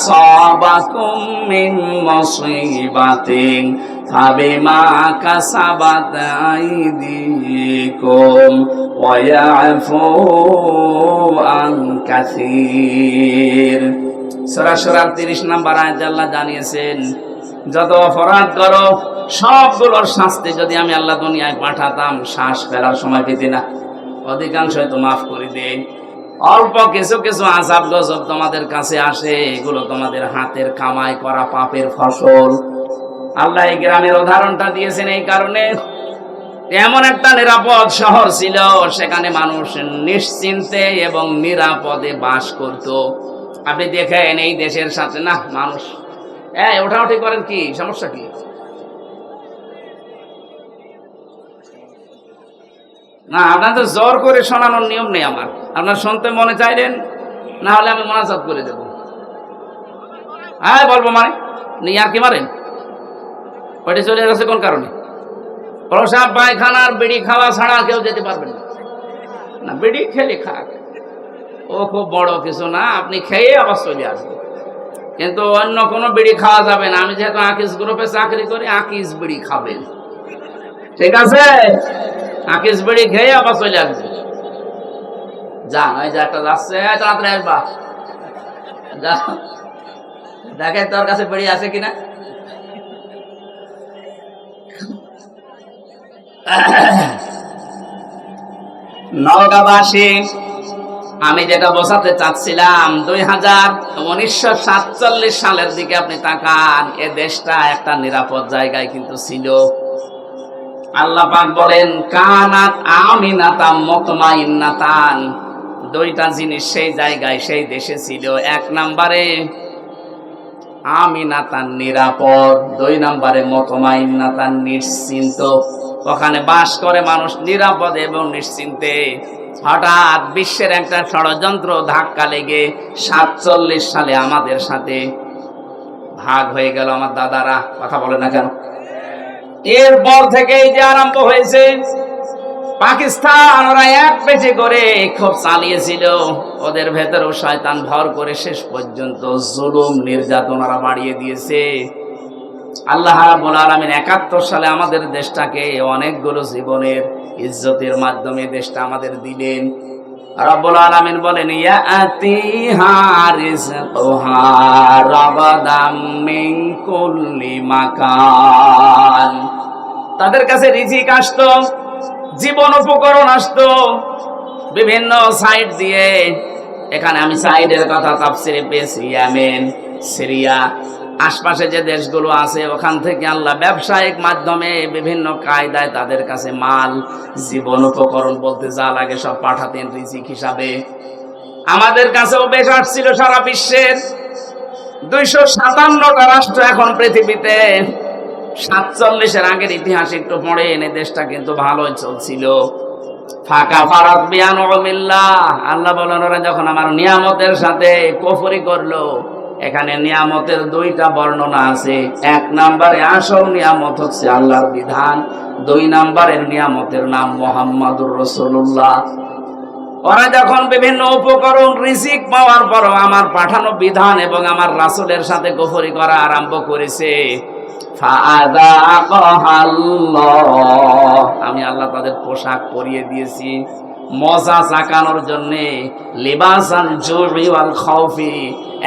সাবাকুম মিন মুসিবাতিন ফাবিমা কাসাবাত আইদিকুম ওয়া ইয়াফু আন কাসীর। সূরা শুরা 30 নম্বর আয়াতে আল্লাহ জানিয়েছেন, যত অপরাধ করো সবগুলোর শাস্তি যদি আমি আল্লাহ দুনিয়ায় পাঠাতাম, শ্বাস ফেলার সময় পেতে না, অধিকাংশই তো মাফ করে দেই। অল্প কিছু কিছু আযাব গজব তোমাদের কাছে আসে, এগুলো তোমাদের হাতের কামাই করা পাপের ফসল। আল্লাহ এই গ্রামের উদাহরণটা দিয়েছেন এই কারণে, এমন একটা নিরাপদ শহর ছিল, সেখানে মানুষ নিশ্চিন্তে এবং নিরাপদে বাস করত। আপনি দেখেন এই দেশের সাথে না, মানুষ ওঠাউঠি করেন, কি সমস্যা? কি না, আপনার তো জোর করে শোনানোর নিয়ম নেই আমার। আপনার শুনতে মনে চাইলেন, না হলে আমি মোনাজাত করে দেব। হ্যাঁ বলবো, মানে নেই আর কি মারেন? ওইটা চলে গেছে কোন কারণে? প্রসাব পায়খানার বিড়ি খাওয়া ছাড়া কেউ যেতে পারবেন না। বিড়ি খেলে খাক, ও খুব বড় কিছু না, আপনি খেয়ে আবার চলে আসবেন, কিন্তু অন্য কোনো বিড়ি খাওয়া যাবে না। আমি যেহেতু আকিস গ্রুপে চাকরি করি, আকিস বিড়ি খাবেন, ঠিক আছে? আকিস বিড়ি খেয়ে আবার চলে আসবে। যান, ওই যে একটা যাচ্ছে, তাড়াতাড়ি আসবা, যা দেখে তোর কাছে বিড়ি আছে কিনা। নওগাঁবাসী, আমি যেটা বোঝাতে চাচ্ছিলাম, 1947 সালের দিকে আপনি তাকান, এ দেশটা একটা নিরাপদ জায়গায় কিন্তু ছিল। আল্লাহ পাক বলেন, কানাত আমিনাতাম মুতমাইন্নাতান, দুইটা জিনিস সেই জায়গায় সেই দেশে ছিল। এক নম্বরে আমিনা তার নিরাপদ, দুই নম্বরে মতমাইন্না তার নিশ্চিন্ত। ওখানে বাস করে মানুষ নিরাপদ এবং নিশ্চিন্তে। হঠাৎ বিশ্বের একটা ষড়যন্ত্র ধাক্কা লেগে 47 সালে আমাদের সাথে ভাগ হয়ে গেল। আমার দাদারা কথা বলে না কেন? এরপর থেকে এই যে আরম্ভ হয়েছে পাকিস্তান, ওরা এক পেটে করে খুব চালিয়েছিল। ওদের ভেতরেও শয়তান ভর করে শেষ পর্যন্ত জুলুম নির্যাতন ওরা বাড়িয়ে দিয়েছে। আল্লাহ রাব্বুল আলামিন 71 সালে আমাদের দেশটাকে অনেকগুলো জীবনের ইজ্জতের মাধ্যমে দেশটা আমাদের দিলেন। রাব্বুল আলামিন বলেন ইয়াতি হারিজকুহা রাবাদাম মিন কুল্লি মাকান। তাদের কাছে রিজিক আসতো, জীবন উপকরণ আসতো বিভিন্ন সাইড দিয়ে। এখানে আমি সাইডের কথা তাফসিরে পেয়েছি, ইয়েমেন, সিরিয়া, আশপাশে যে দেশগুলো আছে ওখান থেকে আল্লাহ ব্যবসায়িক মাধ্যমে বিভিন্ন কায়দায় তাদের কাছে মাল, জীবন উপকরণ বলতে যা লাগে সব পাঠাতেন রিজিক হিসাবে। আমাদের কাছেও বেশ আসছিল সারা বিশ্বের 257টা রাষ্ট্র এখন পৃথিবীতে। 47-এর আগের ইতিহাস একটু পড়ে এনে দেশটা কিন্তু ভালোই চলছিল। ফাঁকা ফারাত বিআনউমিল্লাহ, আল্লাহ বলেন ওরা যখন আমার নিয়ামতের সাথে কুফরি করলো। এখানে নিয়ামতের দুইটা বর্ণনা আছে। এক নম্বরে আসল নিয়ামত হচ্ছে আল্লাহর বিধান, দুই নম্বরের নিয়ামতের নাম মুহাম্মাদুর রাসূলুল্লাহ। ওরা যখন বিভিন্ন উপকরণ রিজিক পাওয়ার পরও আমার পাঠানো বিধান এবং আমার রাসূলের সাথে কুফরি করা আরম্ভ করেছে, আমি আল্লাহ তাদের পোশাক পরিয়ে দিয়েছি মজা চাকানোর জন্য। লিবাসান জুই ওয়াল খাউফি,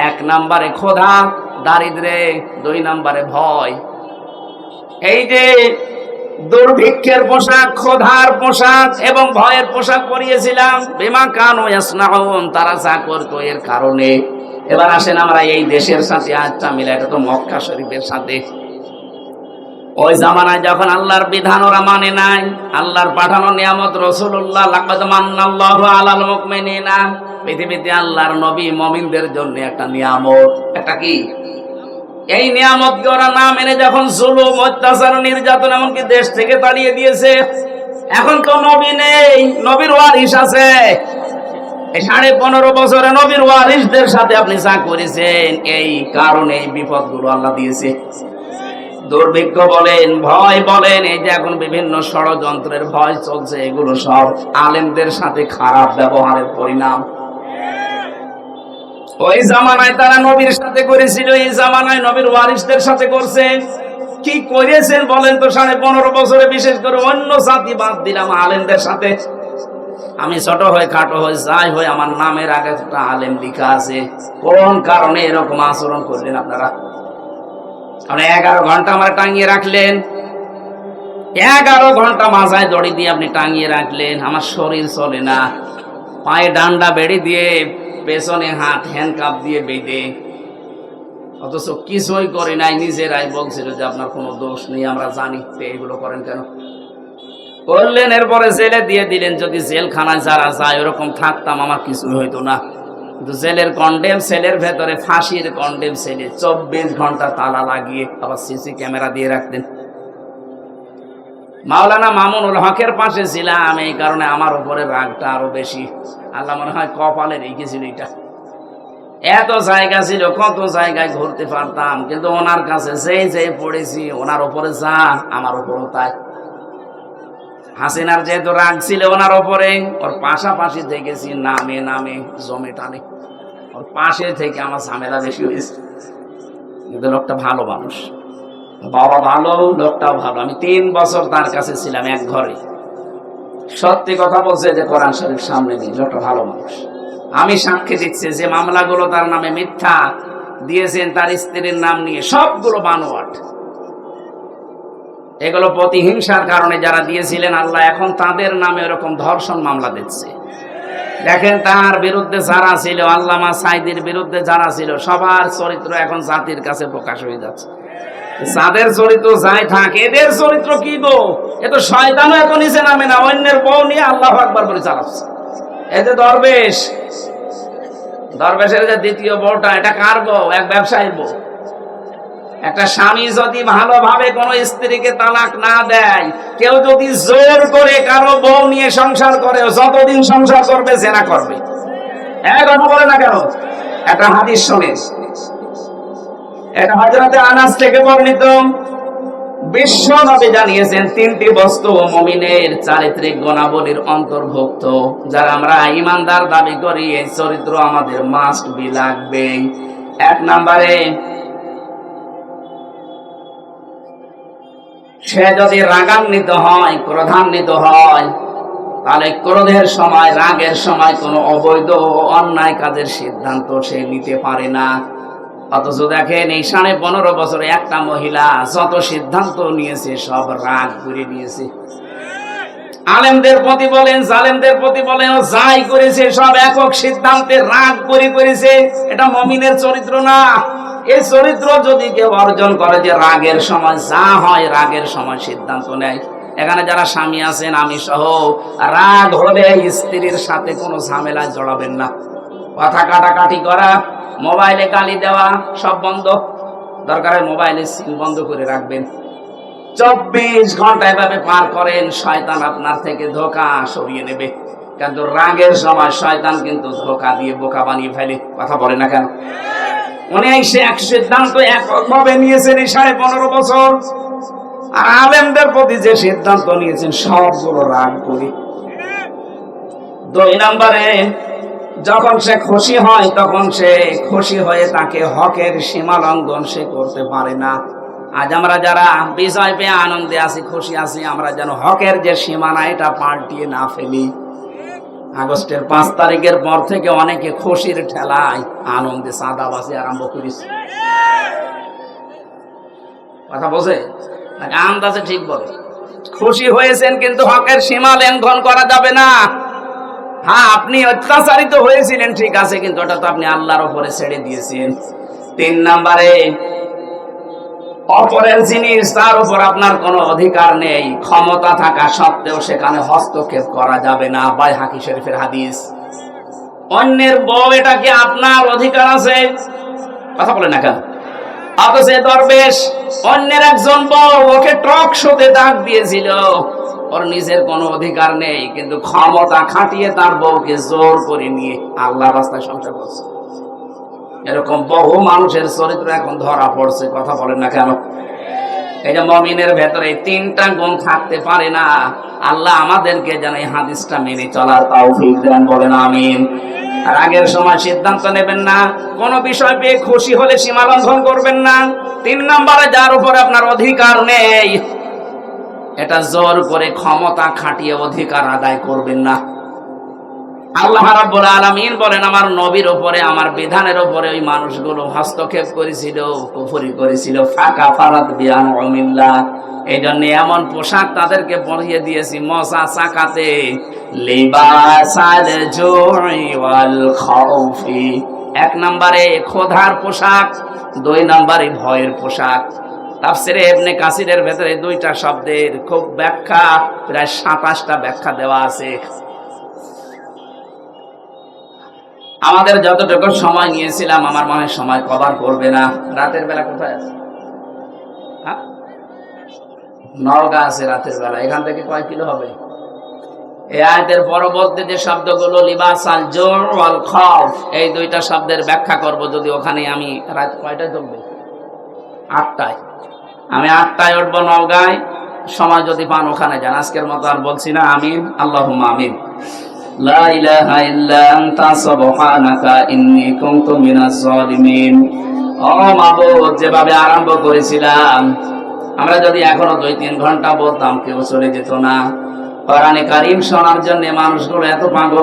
এক নম্বরে ক্ষুধা দারিদ্রে, দুই নম্বরে ভয়। এই যে দুর্ভিক্ষের পোশাক, ক্ষুধার পোশাক এবং ভয়ের পোশাক পরিয়েছিলাম, বিমা কানু ইয়াসনাউন, তারা যা করতো এর কারণে। এবার আসেন আমরা এই দেশের সাথে আজটা মিলে, এটা তো মক্কা শরীফের সাথে। ওই জামানায় যখন আল্লাহর বিধান ওরা মানে নাই, আল্লাহর পাঠানো নিয়ামত রাসূলুল্লাহ, লাকাদ মান্নাল্লাহু আলাল মুমিনিনা, পৃথিবীতে আল্লাহর নবী মুমিনদের জন্য একটা নিয়ামত। একটা কি? এই নিয়ামতকে ওরা না মেনে যখন জুলুম, অত্যাচার, নির্যাতন এমনকি দেশ থেকে তাড়িয়ে দিয়েছে। এখন তো নবী নেই, নবীর ওয়ারিস আছে। এই 15.5 বছরে নবীর ওয়ারিসদের সাথে আপনি যা করেছেন, এই কারণে এই বিপদগুলো আল্লাহ দিয়েছে। দুর্ভিক্ষ বলেন, ভয় বলেন, এই যে এখন বিভিন্ন ষড়যন্ত্রের ভয় চলছে, এগুলো সব আলেমদের সাথে খারাপ ব্যবহারের পরিণাম। ওই জামানায় তারা নবীর সাথে করেছিল, এই জামানায় নবীর ওয়ারিসদের সাথে করছে। কি করেছেন বলেন তো? 15.5 বছরে বিশেষ করে অন্য জাতি বাদ দিলাম, আলেমদের সাথে। আমি ছোট হয়ে খাটো হয়ে যাই হয়ে আমার নামের আগে একটা আলেম লেখা আছে। কোন কারণে এরকম আচরণ করলেন আপনারা? 11 ঘন্টা আমার টাঙিয়ে রাখলেন, 11 ঘন্টা মাথায় দড়ি দিয়ে আপনি টাঙিয়ে রাখলেন। আমার শরীর চলে না, পায়ে ডান্ডা বেড়ে দিয়ে, পেছনে হাত হ্যান্ডকাপ দিয়ে বেঁধে, অথচ কিছুই করে নাই। নিজেরাই বলছিল যে আপনার কোনো দোষ নেই, আমরা জানি। এগুলো করেন কেন? করলেন, এরপরে জেলে দিয়ে দিলেন। যদি জেলখানায় যারা যায় ওরকম থাকতাম আমার কিছু হইতো না। কিন্তু জেলের কন্ডেম সেলের ভেতরে, ফাঁসির কন্ডেম সেলে 24 ঘন্টা তালা লাগিয়ে আবার সিসি ক্যামেরা দিয়ে রাখতেন। মাওলানা মামুনুল হকের পাশে ছিলাম, এই কারণে আমার উপরে রাগটা আরো বেশি। আল্লাহ মনে হয় কপালে রেখেছিল এটা। এত জায়গা ছিল, কত জায়গায় ঘুরতে পারতাম, কিন্তু ওনার কাছে যে পড়েছি, ওনার উপরে যা আমার উপরও তাই। হাসিনার যেহেতু রাগ ছিল ওনার উপরে, ওর পাশাপাশি দেখেছি নামে নামে জমে টানে, ওর পাশে থেকে আমার ঝামেলা বেশি হয়েছে। কিন্তু লোকটা ভালো মানুষ, বাবা ভালো, লোকটাও ভালো। আমি 3 বছর তার কাছে ছিলাম এক ঘরে। সত্যি কথা বলছে যে কোরআন শরীফ সামনে নিয়ে, লোকটা ভালো মানুষ। আমি সাক্ষী দিচ্ছি যে মামলাগুলো তার নামে মিথ্যা দিয়েছেন, তার স্ত্রীর নাম নিয়ে, সবগুলো বানোয়াট। এগুলো প্রতিহিংসার কারণে যারা দিয়েছিলেন, আল্লাহ এখন তাদের নামে এরকম ধর্ষণ মামলা দিচ্ছে। দেখেন তার বিরুদ্ধে যারা ছিল, আল্লামা সাইদির বিরুদ্ধে যারা ছিল, সবার চরিত্র এখন জাতির কাছে প্রকাশ হয়ে যাচ্ছে। যাদের চরিত্র যাই থাকে, এদের চরিত্র কি গো? এ তো শয়তানও এত নিচে নামে না, অন্যের বউ নিয়ে আল্লাহু আকবার বলে চালাচ্ছে। এই যে দরবেশ, দরবেশের যে দ্বিতীয় বউটা, এটা কার বউ? এক ব্যবসায়ীর বউ। একটা স্বামী যদি ভালোভাবে কোন স্ত্রীকে তালাক না দেয়, কেউ যদি জোর করে কারো বউ নিয়ে সংসার করে, যতদিন সংসার করবে জেনা করবে। কথা বলে না কেন? একটা হাদিস শুনে, এটা হযরতে আনাস থেকে বর্ণিত। বিশ্ব নবী জানিয়েছেন তিনটি বস্তু মুমিনের চারিত্রিক গুণাবলীর অন্তর্ভুক্ত। যারা আমরা ঈমানদার দাবি করি, এই চরিত্র আমাদের মাস্ট বি লাগবে। এক নম্বরে, সে যদি রাগান্বিত হয়, ক্রোধান্বিত হয়, তাহলে ক্রোধের সময়, রাগের সময় কোনো অবৈধ অন্যায় কাজের সিদ্ধান্ত সে নিতে পারে না। অথচ দেখেন এই 15.5 বছরে একটা মহিলা যত সিদ্ধান্ত নিয়েছে সব রাগ করে নিয়েছে। আলেমদের প্রতি বলেন, জালেমদের প্রতি বলেন, যাই করেছে সব একক সিদ্ধান্তে রাগ করে করেছে। এটা মুমিনের চরিত্র না। এই চরিত্র যদি কেউ অর্জন করে, যে রাগের সময় যা হয় রাগের সময় সিদ্ধান্ত নেয়। এখানে যারা স্বামী আছেন, আমি সহ, রাগ হলে স্ত্রীর সাথে কোনো ঝামেলায় জড়াবেন না। কথা কাটাকাটি করা, মোবাইলে গালি দেওয়া সব বন্ধ। দরকারে মোবাইলের সিম বন্ধ করে রাখবেন। 24 ঘন্টা এভাবে পার করেন, শয়তান আপনার থেকে ধোঁকা সরিয়ে নেবে। কিন্তু রাগের সময় শয়তান কিন্তু ধোঁকা দিয়ে বোকা বানিয়ে ফেলে। কথা বলে না কেন? উনি এসে এক সিদ্ধান্ত এককভাবে নিয়েছেন এই 15.5 বছর, আর আলেমদের প্রতি যে সিদ্ধান্ত নিয়েছেন সবগুলো রাগ করে। 2 নম্বরে, যখন সে খুশি হয় তখন সে খুশি হয়ে তাকে হকের সীমা লঙ্ঘন সে করতে পারে না। আজ আমরা যারা বিজয় পেয়ে আনন্দে আছি, খুশি আছি, আমরা যেন হকের যে সীমানা এটা পাল্টিয়ে না ফেলি। আগস্টের 5 তারিখের পর থেকে অনেকে খুশির ঠেলায় আনন্দে চাঁদাবাজি আরম্ভ করেছে। কথা বোঝে? আন্দাজে ঠিক বলে। খুশি হয়েছেন, কিন্তু হকের সীমা লঙ্ঘন করা যাবে না। হ্যাঁ, আপনি অত্যাচারিত হয়েছিলেন, ঠিক আছে, কিন্তু ওটা তো আপনি আল্লাহর উপরে ছেড়ে দিয়েছেন। 3 নম্বরে, অপরের জিনিস তার উপর আপনার কোনো অধিকার নেই, ক্ষমতা থাকা সত্ত্বেও সেখানে হস্তক্ষেপ করা যাবে না। বাইহাকি শরীফের হাদিস। অন্যের বউ, এটা কি আপনার অধিকার আছে? কথা বলে না কেন? অথচ দরবেশ অন্যের একজন বউ ওকে টক শোতে ডাক দিয়েছিল। ওর নিজের কোনো অধিকার নেই, কিন্তু ক্ষমতা খাটিয়ে তার বউকে জোর করে নিয়ে আল্লাহর রাস্তায় সংসার করছে। এরকম বহু মানুষের চরিত্র এখন ধরা পড়ছে। কথা বলেন না কেন? এই যে মুমিনের ভেতরে 3টা গুণ থাকতে পারে না। আল্লাহ আমাদেরকে যেন এই হাদিসটা মেনে চলার তৌফিক দেন, বলেন আমিন। রাগের সময় সিদ্ধান্ত নেবেন না, কোন বিষয় পেয়ে খুশি হলে সীমা লঙ্ঘন করবেন না। 3 নম্বরে, যার উপর আপনার অধিকার নেই এটা জোর করে ক্ষমতা খাটিয়ে অধিকার আদায় করবেন না। আল্লাহ রাব্বুল আলামিন বলেন, আমার নবীর উপরে, আমার বিধানের উপরে ওই মানুষগুলো হস্তক্ষেপ করেছিল, কুফরি করেছিল। ফাকা ফারাত বিআনউমিল্লাহ। এই জন্য এমন পোশাক তাদেরকে পরিয়ে দিয়েছি, মশা চাকাতে, লিবাসাল জুই ওয়াল খাউফি। 1 নম্বরে ক্ষুধার পোশাক, 2 নম্বরে ভয়ের পোশাক। তাফসিরে ইবনে কাসিরের ভেতরে 2টা শব্দের খুব ব্যাখ্যা, প্রায় 27টা ব্যাখ্যা দেওয়া আছে। আমাদের যতটুকু সময় নিয়েছিলাম, আমার মনে হয় সময় কভার করবে না। রাতের বেলা কোথায় আছে? হ্যাঁ, নওগাঁ আছে রাতের বেলা। এখান থেকে কয় কিলো হবে? এই আয়াতের পরবর্তী যে শব্দগুলো, লিবাসাল জুর ওয়াল খাউফ, এই 2টা শব্দের ব্যাখ্যা করব। যদি ওখানে আমি রাত কয়টায় ঢুকবো? 8টায়। আমি 8টায় উঠবো নওগাঁয়। সময় যদি পান ওখানে যান। আজকের মতো আর বলছি না। আমিন, আল্লাহুম্মা আমিন। লা ইলাহা ইল্লা আনতা সুবহানাকা ইন্নী কুনতু মিনাজ জালিমিন। ও মাবুদ, যেভাবে আরম্ভ করেছিলাম, আমরা যদি এখনো 2-3 ঘন্টা বলতাম কেউ চলে যেত না। কোরআনে কারীম শোনার জন্য মানুষগুলো এত পাগল।